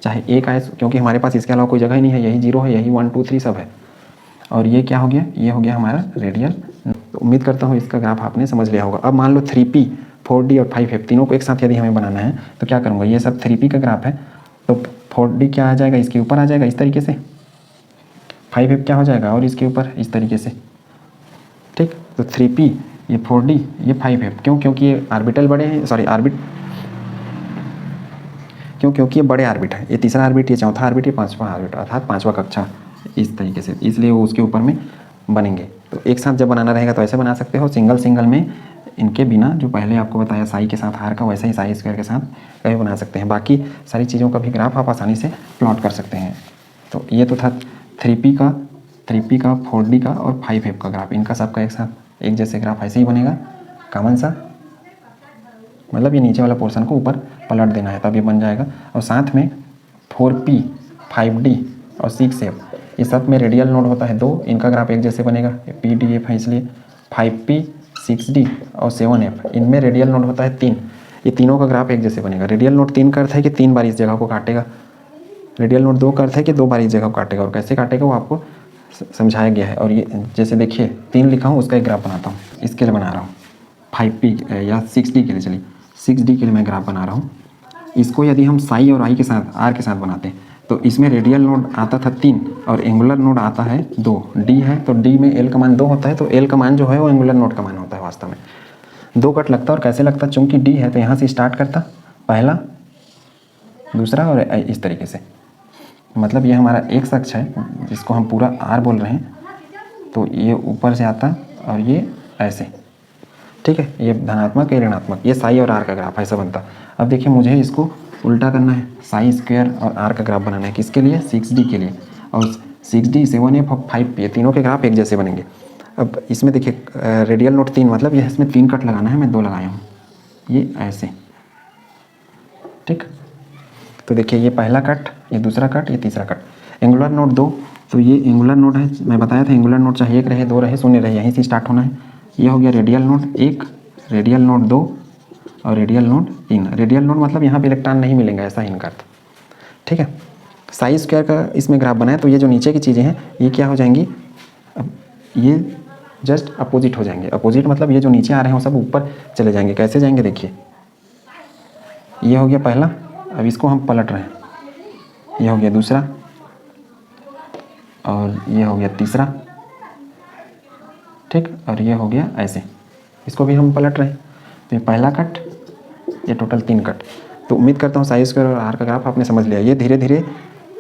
चाहे 1 आए, क्योंकि हमारे पास इसके अलावा कोई जगह ही नहीं है, यही 0 है, यही 1 2 3 सब है। और ये क्या हो गया, ये हो गया हमारा रेडियल। तो उम्मीद करता हूँ इसका ग्राफ आपने समझ लिया होगा। अब मान लो 3p 4d और 5f तीनों को एक साथ यदि हमें बनाना है तो क्या करूँगा, ये सब 3p का ग्राफ है तो 4d क्या आ जाएगा, इसके ऊपर आ जाएगा इस तरीके से, 5f क्या हो जाएगा और इसके ऊपर इस तरीके से, ठीक। तो 3p ये 4d ये 5f, क्यों, क्योंकि ये आर्बिटल बड़े हैं, सॉरी क्योंकि ये बड़े आर्बिट है। ये तीसरा आर्बिट, ये चौथा आर्बिट, ये पांचवा आर्बिट, अर्थात पांचवा कक्षा, इस तरीके से, इसलिए वो उसके ऊपर में बनेंगे। तो एक साथ जब बनाना रहेगा तो ऐसे बना सकते हो, सिंगल सिंगल में इनके बिना, जो पहले आपको बताया साई के साथ आर का, वैसे ही साई स्क्वायर के साथ कभी बना सकते हैं। बाकी सारी चीज़ों का भी ग्राफ आप आसानी से प्लॉट कर सकते हैं। तो ये तो था 3p का 4d का और 5f का ग्राफ, इनका सबका एक साथ एक जैसे ग्राफ ऐसे ही बनेगा कॉमन सा, मतलब ये नीचे वाला पोर्शन को ऊपर पलट देना है तब ये बन जाएगा। और साथ में 4p 5d और 6f ये सब में रेडियल नोड होता है 2, इनका ग्राफ एक जैसे बनेगा, pdf है इसलिए। 5p 6d और 7f इनमें रेडियल नोड होता है 3, ये तीनों का ग्राफ एक जैसे बनेगा। रेडियल नोड 3 का अर्थ है कि 3 बार इस जगह को काटेगा, रेडियल नोड 2 का अर्थ है कि 2 बार इस जगह को काटेगा। और कैसे काटेगा वो आपको समझाया गया है। और ये जैसे देखिए 3 लिखा हूँ, उसका एक ग्राफ बनाता हूँ, इसके लिए बना रहा हूँ 5p या 6d के लिए, चलिए 6d के लिए मैं ग्राफ बना रहा हूँ। इसको यदि हम साई और आई के साथ आर के साथ बनाते हैं तो इसमें रेडियल नोड आता था 3 और एंगुलर नोड आता है 2, d है तो d में l का मान 2 होता है, तो l का मान जो है वो एंगुलर नोड का मान होता है वास्तव में। 2 कट लगता है और कैसे लगता है, चूंकि d है तो यहाँ से स्टार्ट करता, पहला दूसरा और इस तरीके से, मतलब ये हमारा एक अक्ष है जिसको हम पूरा r बोल रहे हैं, तो ये ऊपर से आता और ये ऐसे, ठीक है, ये धनात्मक ये ऋणात्मक, ये साई और आर का ग्राफ ऐसा बनता। अब देखिए मुझे इसको उल्टा करना है, साई स्क्वायर और आर का ग्राफ बनाना है, किसके लिए, 6d के लिए। और 6d 7f और 5p ये तीनों के ग्राफ एक जैसे बनेंगे। अब इसमें देखिए रेडियल नोड 3, मतलब ये इसमें 3 कट लगाना है, मैं 2 लगाया हूँ, ये ऐसे, ठीक। तो देखिए ये पहला कट, ये दूसरा कट, ये तीसरा कट। एंगुलर नोड 2, तो ये एंगुलर नोड है, मैं बताया था एंगुलर नोड चाहे 1 रहे 2 रहे 0 रहे, यहीं से स्टार्ट होना है। ये हो गया रेडियल नोड 1, रेडियल नोड 2 और रेडियल नोड 3। रेडियल नोड मतलब यहाँ पे इलेक्ट्रॉन नहीं मिलेंगे, ऐसा ही इनका अर्थ, ठीक है। साई स्क्वायर का इसमें ग्राफ बनाए तो ये जो नीचे की चीज़ें हैं ये क्या हो जाएंगी, अब ये जस्ट अपोजिट हो जाएंगे। अपोजिट मतलब ये जो नीचे आ रहे हैं वो सब ऊपर चले जाएंगे। कैसे जाएंगे देखिए, ये हो गया पहला, अब इसको हम पलट रहे हैं, ये हो गया दूसरा और ये हो गया तीसरा, ठीक। और ये हो गया ऐसे, इसको भी हम पलट रहे हैं। तो ये पहला कट, ये टोटल 3 कट। तो उम्मीद करता हूँ साई स्क्वायर और आर का ग्राफ आपने समझ लिया। ये धीरे धीरे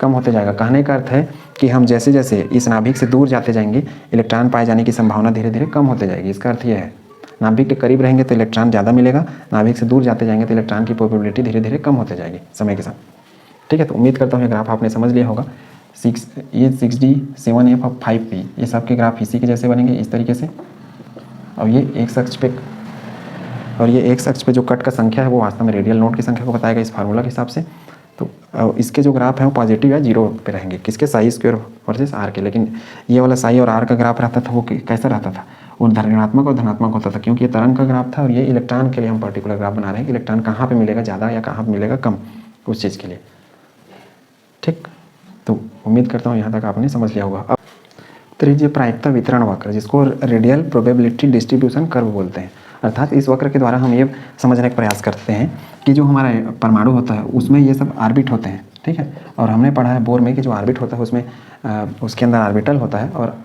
कम होते जाएगा। कहने का अर्थ है कि हम जैसे जैसे इस नाभिक से दूर जाते जाएंगे, इलेक्ट्रॉन पाए जाने की संभावना धीरे धीरे कम होते जाएगी। इसका अर्थ यह है, नाभिक के करीब रहेंगे तो इलेक्ट्रॉन ज़्यादा मिलेगा, नाभिक से दूर जाते जाएंगे तो इलेक्ट्रॉन की प्रोबेबिलिटी धीरे धीरे कम होते जाएगी समय के साथ। ठीक है, तो उम्मीद करता हूँ ये ग्राफ आपने समझ लिया होगा। 6D 7F और 5P ये सब के ग्राफ इसी के जैसे बनेंगे इस तरीके से। और ये एक अक्ष पे, और ये एक अक्ष पे जो कट का संख्या है वो वास्तव में रेडियल नोड की संख्या को बताएगा इस फार्मूला के हिसाब से। तो इसके जो ग्राफ है वो पॉजिटिव या जीरो पे रहेंगे, किसके, साई स्क्वायर वर्सेस आर के। लेकिन ये वाला साई और आर का ग्राफ रहता था वो कैसा रहता था, वो ऋणात्मक और धनात्मक होता था, क्योंकि ये तरंग का ग्राफ था और ये इलेक्ट्रॉन के लिए हम पर्टिकुलर ग्राफ बना रहे हैं कि इलेक्ट्रॉन कहाँ पे मिलेगा ज़्यादा या कहाँ पे मिलेगा कम, उस चीज़ के लिए। ठीक, तो उम्मीद करता हूँ यहाँ तक आपने समझ लिया होगा। अब त्रिज्य प्रायिकता वितरण वक्र, जिसको रेडियल प्रोबेबिलिटी डिस्ट्रीब्यूशन कर्व बोलते हैं, अर्थात इस वक्र के द्वारा हम ये समझने का प्रयास करते हैं कि जो हमारा परमाणु होता है उसमें ये सब ऑर्बिट होते हैं। ठीक है, और हमने पढ़ा है बोर में कि जो ऑर्बिट होता है उसमें उसके अंदर ऑर्बिटल होता है, और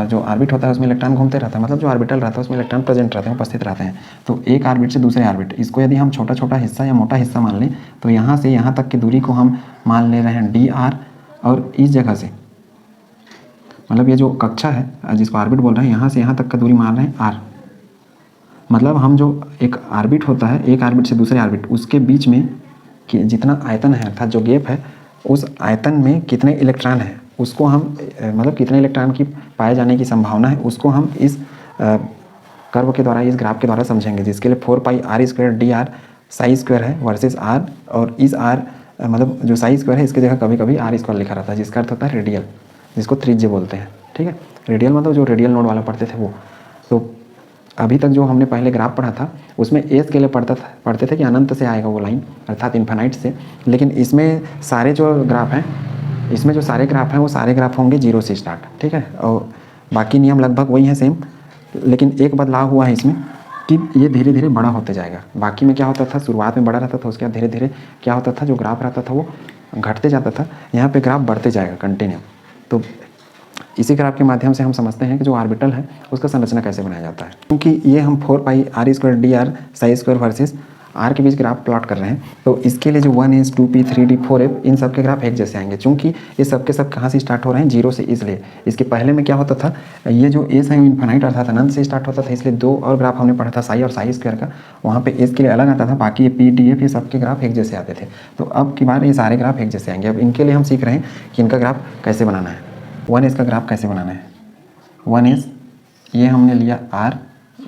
जो ऑर्बिट होता है उसमें इलेक्ट्रॉन घूमते रहता है, मतलब जो ऑर्बिटल रहता है उसमें इलेक्ट्रॉन प्रेजेंट रहते हैं, उपस्थित रहते हैं। तो एक ऑर्बिट से दूसरे ऑर्बिट, इसको यदि हम छोटा छोटा हिस्सा या मोटा हिस्सा मान लें तो यहाँ से यहाँ तक की दूरी को हम मान ले रहे हैं dr, और इस जगह से, मतलब ये जो कक्षा है जिसको ऑर्बिट बोल रहे हैं, यहाँ से यहाँ तक का दूरी मान रहे हैं r। मतलब हम जो एक ऑर्बिट होता है, एक ऑर्बिट से दूसरे ऑर्बिट, उसके बीच में कि जितना आयतन है अर्थात जो गैप है, उस आयतन में कितने इलेक्ट्रॉन हैं उसको हम मतलब कितने इलेक्ट्रॉन की पाए जाने की संभावना है उसको हम इस कर्व के द्वारा, इस ग्राफ के द्वारा समझेंगे, जिसके लिए 4πr² dr साई स्क्वायर है वर्सेस r। और इस r मतलब जो साई स्क्वायर है इसके जगह कभी कभी r स्क्वायर लिखा रहता है, जिसका अर्थ होता है रेडियल, जिसको त्रिज्य बोलते हैं। ठीक है, रेडियल मतलब जो रेडियल नोड वाला पढ़ते थे वो। तो अभी तक जो हमने पहले ग्राफ पढ़ा था उसमें एस के लिए पढ़ते थे कि अनंत से आएगा वो लाइन, अर्थात इन्फिनाइट से। लेकिन इसमें सारे जो ग्राफ हैं, इसमें जो सारे ग्राफ हैं वो सारे ग्राफ होंगे 0 से स्टार्ट। ठीक है, और बाकी नियम लगभग वही हैं सेम, लेकिन एक बदलाव हुआ है इसमें कि ये धीरे धीरे बड़ा होते जाएगा। बाकी में क्या होता था, शुरुआत में बड़ा रहता था, उसके बाद धीरे धीरे क्या होता था, जो ग्राफ रहता था वो घटते जाता था, यहाँ पे ग्राफ बढ़ते जाएगा कंटिन्यू। तो इसी ग्राफ के माध्यम से हम समझते हैं कि जो ऑर्बिटल है उसका संरचना कैसे बनाया जाता है। क्योंकि ये हम 4πr² dr psi square versus r के बीच ग्राफ प्लॉट कर रहे हैं, तो इसके लिए जो 1s 2p 3d 4f इन सब के ग्राफ एक जैसे आएंगे। चूंकि ये सब के सब कहाँ से स्टार्ट हो रहे हैं, 0 से, इसलिए इसके पहले में क्या होता था, ये जो एस है इन्फिनाइट अर्थात अनंत से स्टार्ट होता था, इसलिए 2 और ग्राफ हमने पढ़ा था साई और साई स्क्वायर का, वहाँ पे एस के लिए अलग आता था, बाकी ये पी डी एफ ये सब के ग्राफ एक जैसे आते थे। तो अब की बार ये सारे ग्राफ एक जैसे आएंगे। अब इनके लिए हम सीख रहे हैं कि इनका ग्राफ कैसे बनाना है। 1s का ग्राफ कैसे बनाना है। 1s ये हमने लिया r,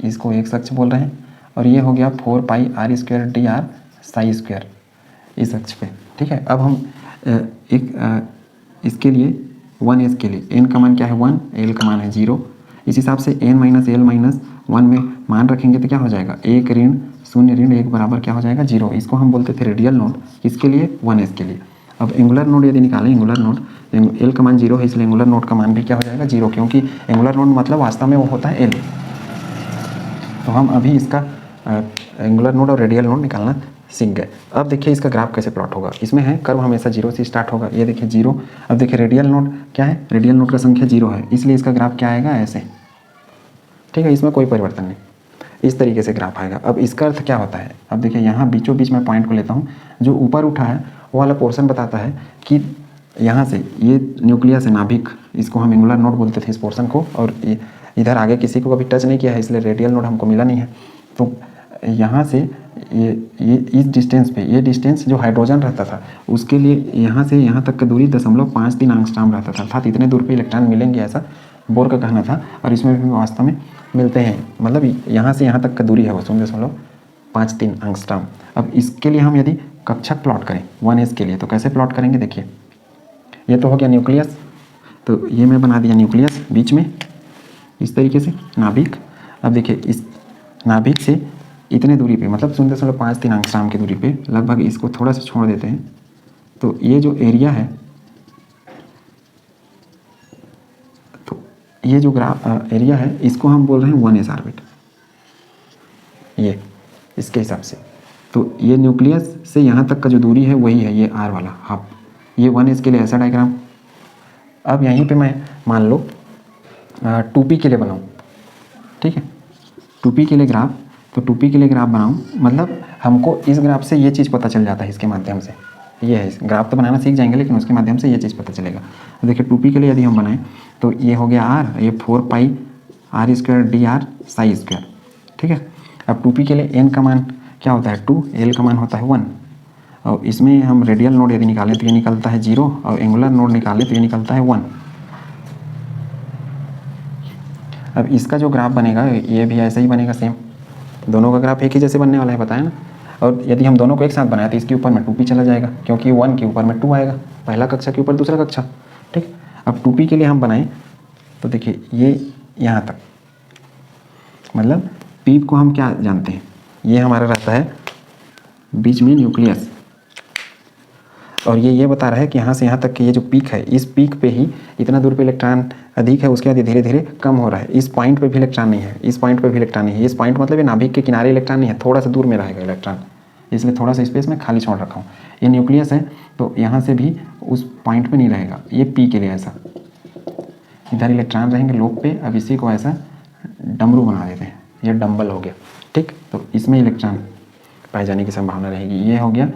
इसको एक अक्ष बोल रहे हैं, और ये हो गया 4πr² dr साई स्क्वायर इस अक्ष पे। ठीक है, अब हम इसके लिए 1s के लिए n का मान क्या है 1, l का मान है 0। इस हिसाब से n - l - 1 में मान रखेंगे तो क्या हो जाएगा, 1 ऋण 0 ऋण 1 बराबर क्या हो जाएगा 0। इसको हम बोलते थे रेडियल नोड, इसके लिए 1s के लिए। अब एंगुलर नोड यदि निकालें, एंगुलर नोड, एल का मान 0 है, इसलिए एंगुलर नोड का मान भी क्या हो जाएगा 0, क्योंकि एंगुलर नोड मतलब वास्तव में वो होता है एल। तो हम अभी इसका एंगुलर नोड और रेडियल नोड निकालना सीख गए। अब देखिए इसका ग्राफ कैसे प्लॉट होगा। इसमें है कर्व हमेशा 0 से स्टार्ट होगा, ये देखिए 0। अब देखिए रेडियल नोड क्या है, रेडियल नोड का संख्या 0 है, इसलिए इसका ग्राफ क्या आएगा ऐसे। ठीक है, इसमें कोई परिवर्तन नहीं, इस तरीके से ग्राफ आएगा। अब इसका अर्थ क्या होता है, अब देखिए यहाँ बीचों बीच में पॉइंट को लेता हूँ, जो ऊपर उठा है वो वाला पोर्शन बताता है कि यहाँ से ये न्यूक्लियस है, नाभिक, इसको हम एंगुलर नोड बोलते थे इस पोर्शन को, और इधर आगे किसी को कभी टच नहीं किया है, इसलिए रेडियल नोड हमको मिला नहीं है। तो यहाँ से ये इस डिस्टेंस पे, ये डिस्टेंस जो हाइड्रोजन रहता था उसके लिए यहाँ से यहाँ तक की दूरी 0.53 एंगस्ट्रॉम रहता था, अर्थात इतने दूर पे इलेक्ट्रॉन मिलेंगे ऐसा बोर का कहना था, और इसमें भी वास्तव में मिलते हैं। मतलब यहाँ से यहाँ तक का दूरी है वो 0.53 एंगस्ट्रॉम। अब इसके लिए हम यदि कक्षक प्लॉट करें 1s के लिए तो कैसे प्लॉट करेंगे, देखिए ये तो हो गया न्यूक्लियस, तो ये मैं बना दिया न्यूक्लियस बीच में इस तरीके से नाभिक। अब देखिए इस नाभिक से इतने दूरी पे, मतलब 0.53 एंगस्ट्रॉम की दूरी पे लगभग, इसको थोड़ा सा छोड़ देते हैं, तो ये जो एरिया है, तो ये जो एरिया है इसको हम बोल रहे हैं 1s ऑर्बिट, ये इसके हिसाब से। तो ये न्यूक्लियस से यहाँ तक का जो दूरी है वही है ये r वाला हाफ, ये 1s के लिए ऐसा डायग्राम। अब यहीं पे मैं मान लो 2p के लिए बनाऊँ, ठीक है। 2p के लिए ग्राफ, तो 2p के लिए ग्राफ बनाऊँ, मतलब हमको इस ग्राफ से ये चीज़ पता चल जाता है इसके माध्यम से, ये है, ग्राफ तो बनाना सीख जाएंगे लेकिन उसके माध्यम से ये चीज़ पता चलेगा। तो देखिए 2p के लिए यदि हम बनाएं तो ये हो गया r, ये 4 पाई r square D R Sai square, ठीक है। अब 2p के लिए n का मान क्या होता है 2, l का मान होता है 1, और इसमें हम रेडियल नोड यदि निकालें तो ये निकलता है 0, और एंगुलर नोड निकालें तो ये निकलता है 1। अब इसका जो ग्राफ बनेगा ये भी ऐसा ही बनेगा सेम, दोनों का ग्राफ एक ही जैसे बनने वाला है, बताया ना। और यदि हम दोनों को एक साथ बनाए तो इसके ऊपर में 2p चला जाएगा, क्योंकि 1 के ऊपर में 2 आएगा, पहला कक्षा के ऊपर दूसरा कक्षा, ठीक। अब 2p के लिए हम बनाएं तो देखिए ये यहाँ तक, मतलब p को हम क्या जानते हैं, ये हमारा रहता है बीच में न्यूक्लियस, और ये बता रहा है कि यहाँ से यहाँ तक कि ये जो पीक है, इस पीक पे ही इतना दूर पे इलेक्ट्रॉन अधिक है, उसके बाद ये धीरे धीरे कम हो रहा है। इस पॉइंट पे भी इलेक्ट्रॉन नहीं है, इस पॉइंट पे भी इलेक्ट्रॉन नहीं है। इस पॉइंट मतलब ये नाभिक के किनारे इलेक्ट्रॉन नहीं है, थोड़ा सा दूर में रहेगा इलेक्ट्रॉन, इसलिए थोड़ा सा स्पेस में खाली छोड़ रखा हूँ। ये न्यूक्लियस है तो यहाँ से भी उस पॉइंट पर नहीं रहेगा, ये पी के लिए ऐसा इधर इलेक्ट्रॉन रहेंगे लोब पे। अब इसी को ऐसा डमरू बना देते हैं, ये डम्बल हो गया, ठीक। तो इसमें इलेक्ट्रॉन पाए जाने की संभावना रहेगी। ये हो गया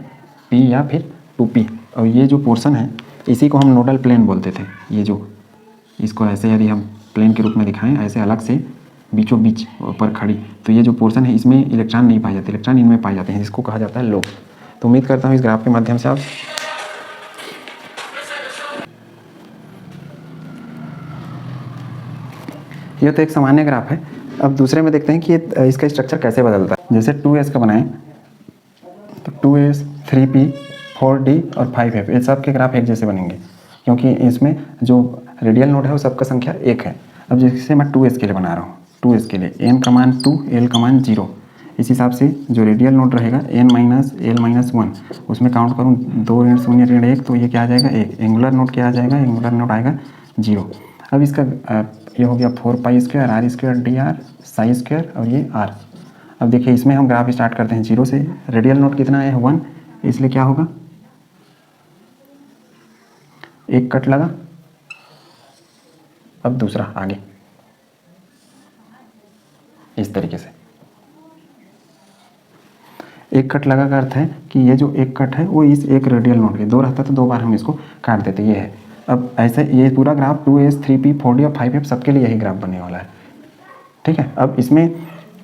p या फिर 2p, और ये जो पोर्शन है इसी को हम नोडल प्लेन बोलते थे। ये जो इसको ऐसे यदि हम प्लेन के रूप में दिखाएं, ऐसे अलग से बीचों बीच ऊपर खड़ी, तो ये जो पोर्शन है इसमें इलेक्ट्रॉन नहीं पाए जाते, इलेक्ट्रॉन इनमें पाए जाते हैं, जिसको कहा जाता है लोब। तो उम्मीद करता हूँ इस ग्राफ के माध्यम से आप ये तो एक सामान्य ग्राफ है। अब दूसरे में देखते हैं कि ये इसका स्ट्रक्चर कैसे बदलता है। जैसे 2s का बनाएं तो 2s 3p 4d और 5f, ये सब के ग्राफ एक जैसे बनेंगे, क्योंकि इसमें जो रेडियल नोड है वो सबका संख्या 1 है। अब जैसे मैं 2s के लिए बना रहा हूँ, 2s के लिए n का मान 2, l का मान 0, इस हिसाब से जो रेडियल नोड रहेगा n माइनस l माइनस 1, उसमें काउंट करूँ 2 ऋण 0 ऋण 1, तो ये क्या आ जाएगा 1। एंगुलर नोड क्या आ जाएगा, एंगुलर नोड आएगा 0। अब इसका ये हो गया 4 pi square r square D R Sai square, और ये r। अब देखिए इसमें हम ग्राफ स्टार्ट करते हैं 0 से, रेडियल नोड कितना है 1, इसलिए क्या होगा, एक कट लगा। अब दूसरा आगे इस तरीके से एक कट लगा का अर्थ है कि ये जो एक कट है वो इस एक रेडियल नोड के, दो रहता तो 2 बार हम इसको काट देते, ये है। अब ऐसे ये पूरा ग्राफ 2s 3p 4d और 5f सबके लिए यही ग्राफ बनने वाला है, ठीक है। अब इसमें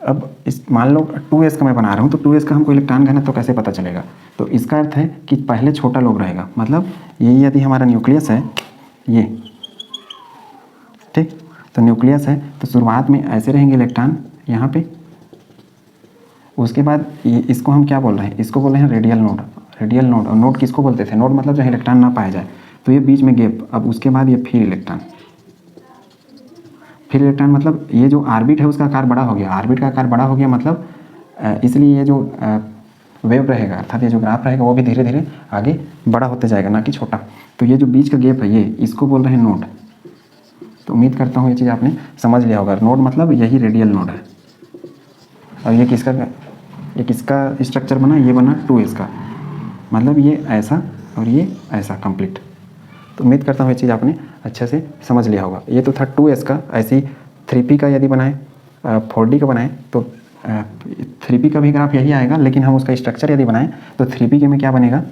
अब इस मान लो 2s का मैं बना रहा हूँ, तो 2s का हमको इलेक्ट्रॉन घनत्व तो कैसे पता चलेगा, तो इसका अर्थ है कि पहले छोटा लोब रहेगा, मतलब ये यदि हमारा न्यूक्लियस है ये, ठीक। तो न्यूक्लियस है तो शुरुआत में ऐसे रहेंगे इलेक्ट्रॉन यहाँ पे, उसके बाद ये इसको हम क्या बोल रहे हैं, इसको बोल रहे हैं रेडियल नोड। रेडियल नोड, और नोड किसको बोलते थे, नोड मतलब जहाँ इलेक्ट्रॉन ना पाया जाए, तो ये बीच में गैप। अब उसके बाद ये फिर इलेक्ट्रॉन, फिर इलेक्ट्रॉन, मतलब ये जो ऑर्बिट है उसका आकार बड़ा हो गया, ऑर्बिट का आकार बड़ा हो गया, मतलब इसलिए ये जो वेव रहेगा अर्थात ये जो ग्राफ रहेगा वो भी धीरे धीरे आगे बड़ा होते जाएगा, ना कि छोटा। तो ये जो बीच का गैप है ये, इसको बोल रहे हैं नोड। तो उम्मीद करता हूँ ये चीज़ आपने समझ लिया होगा। नोड मतलब यही रेडियल नोड है। और ये किसका स्ट्रक्चर बना, ये बना 2s का, मतलब ये ऐसा और ये ऐसा कंप्लीट। तो उम्मीद करता हूँ ये चीज़ आपने अच्छे से समझ लिया होगा। ये तो था 2s का। ऐसी 3p का यदि बनाए 4d का बनाए तो 3p का भी ग्राफ यही आएगा, लेकिन हम उसका स्ट्रक्चर यदि बनाएं तो 3p के में क्या बनेगा,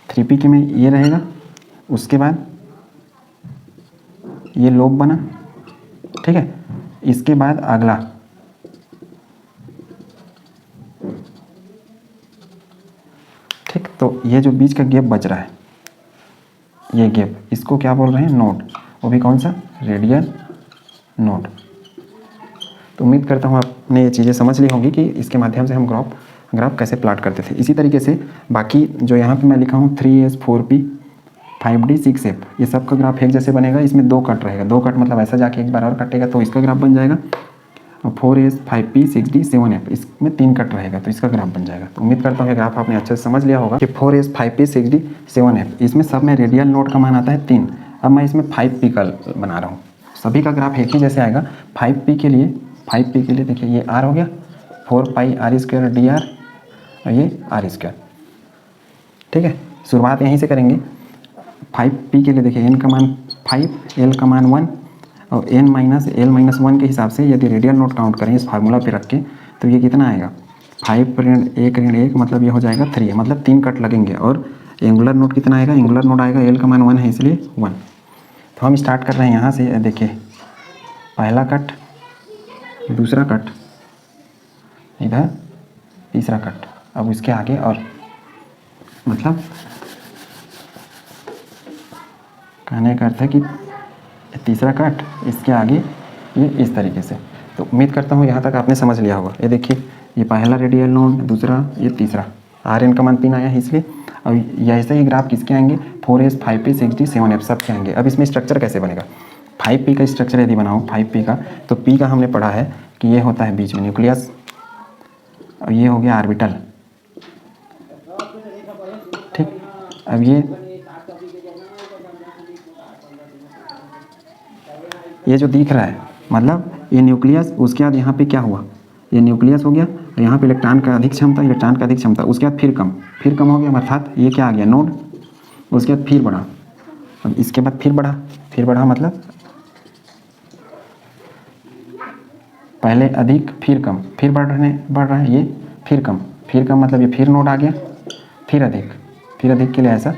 3p के में ये रहेगा, उसके बाद ये लोब बना, ठीक है। इसके बाद अगला ठीक, तो ये जो बीच का गैप बच रहा है, ये गैप, इसको क्या बोल रहे हैं, नोड। वो भी कौन सा, रेडियल नोड। तो उम्मीद करता हूँ आपने ये चीज़ें समझ ली होंगी कि इसके माध्यम से हम ग्राफ कैसे प्लॉट करते थे। इसी तरीके से बाकी जो यहाँ पे मैं लिखा हूँ 3s 4p 5d 6f, ये सब का ग्राफ एक जैसे बनेगा। इसमें 2 कट रहेगा, 2 कट मतलब ऐसा जाके एक बार और कटेगा तो इसका ग्राफ बन जाएगा। और 4s 5p 6d 7f, इसमें 3 कट रहेगा तो इसका ग्राफ बन जाएगा। तो उम्मीद करता हूँ ये ग्राफ आपने अच्छे से समझ लिया होगा कि 4s 5p 6d 7f, इसमें सब में रेडियल नोड का मान आता है 3। अब मैं इसमें 5p का बना रहा हूँ, सभी का ग्राफ एक ही जैसे आएगा। 5p के लिए देखिए ये r हो गया, 4 पाई r स्क्वायर डी आर, और ये r स्क्वायर, ठीक है। शुरुआत यहीं से करेंगे। 5p के लिए देखिए n का मान 5, l का मान 1, और n माइनस एल माइनस 1 के हिसाब से यदि रेडियल नोड काउंट करें इस फार्मूला पे रख के तो ये कितना आएगा 5 ऋण 1 मतलब ये हो जाएगा 3, मतलब 3 कट लगेंगे। और एंगुलर नोड कितना आएगा, एंगुलर नोड आएगा एल का मान 1 है इसलिए 1। तो हम स्टार्ट कर रहे हैं यहाँ से, देखिए पहला कट, दूसरा कट, इधर तीसरा कट, अब इसके आगे और मतलब कहने का अर्थ है कि तीसरा कट इसके आगे ये इस तरीके से। तो उम्मीद करता हूँ यहाँ तक आपने समझ लिया होगा। ये देखिए ये पहला रेडियल नोड, दूसरा, ये तीसरा, Rn का मान 3 आया है इसलिए। और ये ऐसे ही ग्राफ किसके आएंगे 4s 5p 6d 7f सब के आएंगे। अब इसमें स्ट्रक्चर कैसे बनेगा, 5p का स्ट्रक्चर यदि बनाऊँ 5p का, तो p का हमने पढ़ा है कि ये होता है बीच में न्यूक्लियस और ये हो गया ऑर्बिटल, ठीक। अब ये जो दिख रहा है मतलब ये न्यूक्लियस, उसके बाद यहाँ पे क्या हुआ, ये न्यूक्लियस हो गया और यहाँ पे इलेक्ट्रॉन का अधिक क्षमता, उसके बाद फिर कम हो गया, अर्थात ये क्या आ गया नोड, उसके बाद फिर बढ़ा, अब इसके बाद फिर बढ़ा मतलब पहले अधिक फिर कम, फिर बढ़ रहा है, ये फिर कम मतलब ये फिर नोड आ गया, फिर अधिक के लिए ऐसा,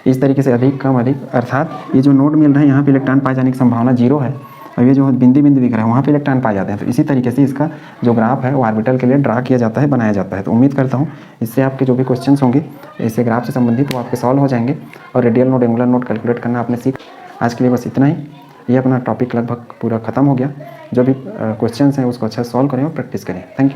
इस तरीके से अधिक कम अधिक, अर्थात ये जो नोड मिल रहा है यहाँ पे इलेक्ट्रॉन पाए जाने की संभावना 0 है और ये जो बिंदी दिख रहा है वहाँ पे इलेक्ट्रॉन पाए जाते हैं। तो इसी तरीके से इसका जो ग्राफ है वो ऑर्बिटल के लिए ड्रा किया जाता है, बनाया जाता है। तो उम्मीद करता हूँ इससे आपके जो भी क्वेश्चंस होंगे ऐसे ग्राफ से संबंधित वो आपके सॉल्व हो जाएंगे और radial node angular node calculate करना आपने सीख। आज के लिए बस इतना ही, ये अपना टॉपिक लगभग पूरा खत्म हो गया। जो भी क्वेश्चंस हैं उसको अच्छा सॉल्व करें और प्रैक्टिस करें। Thank you.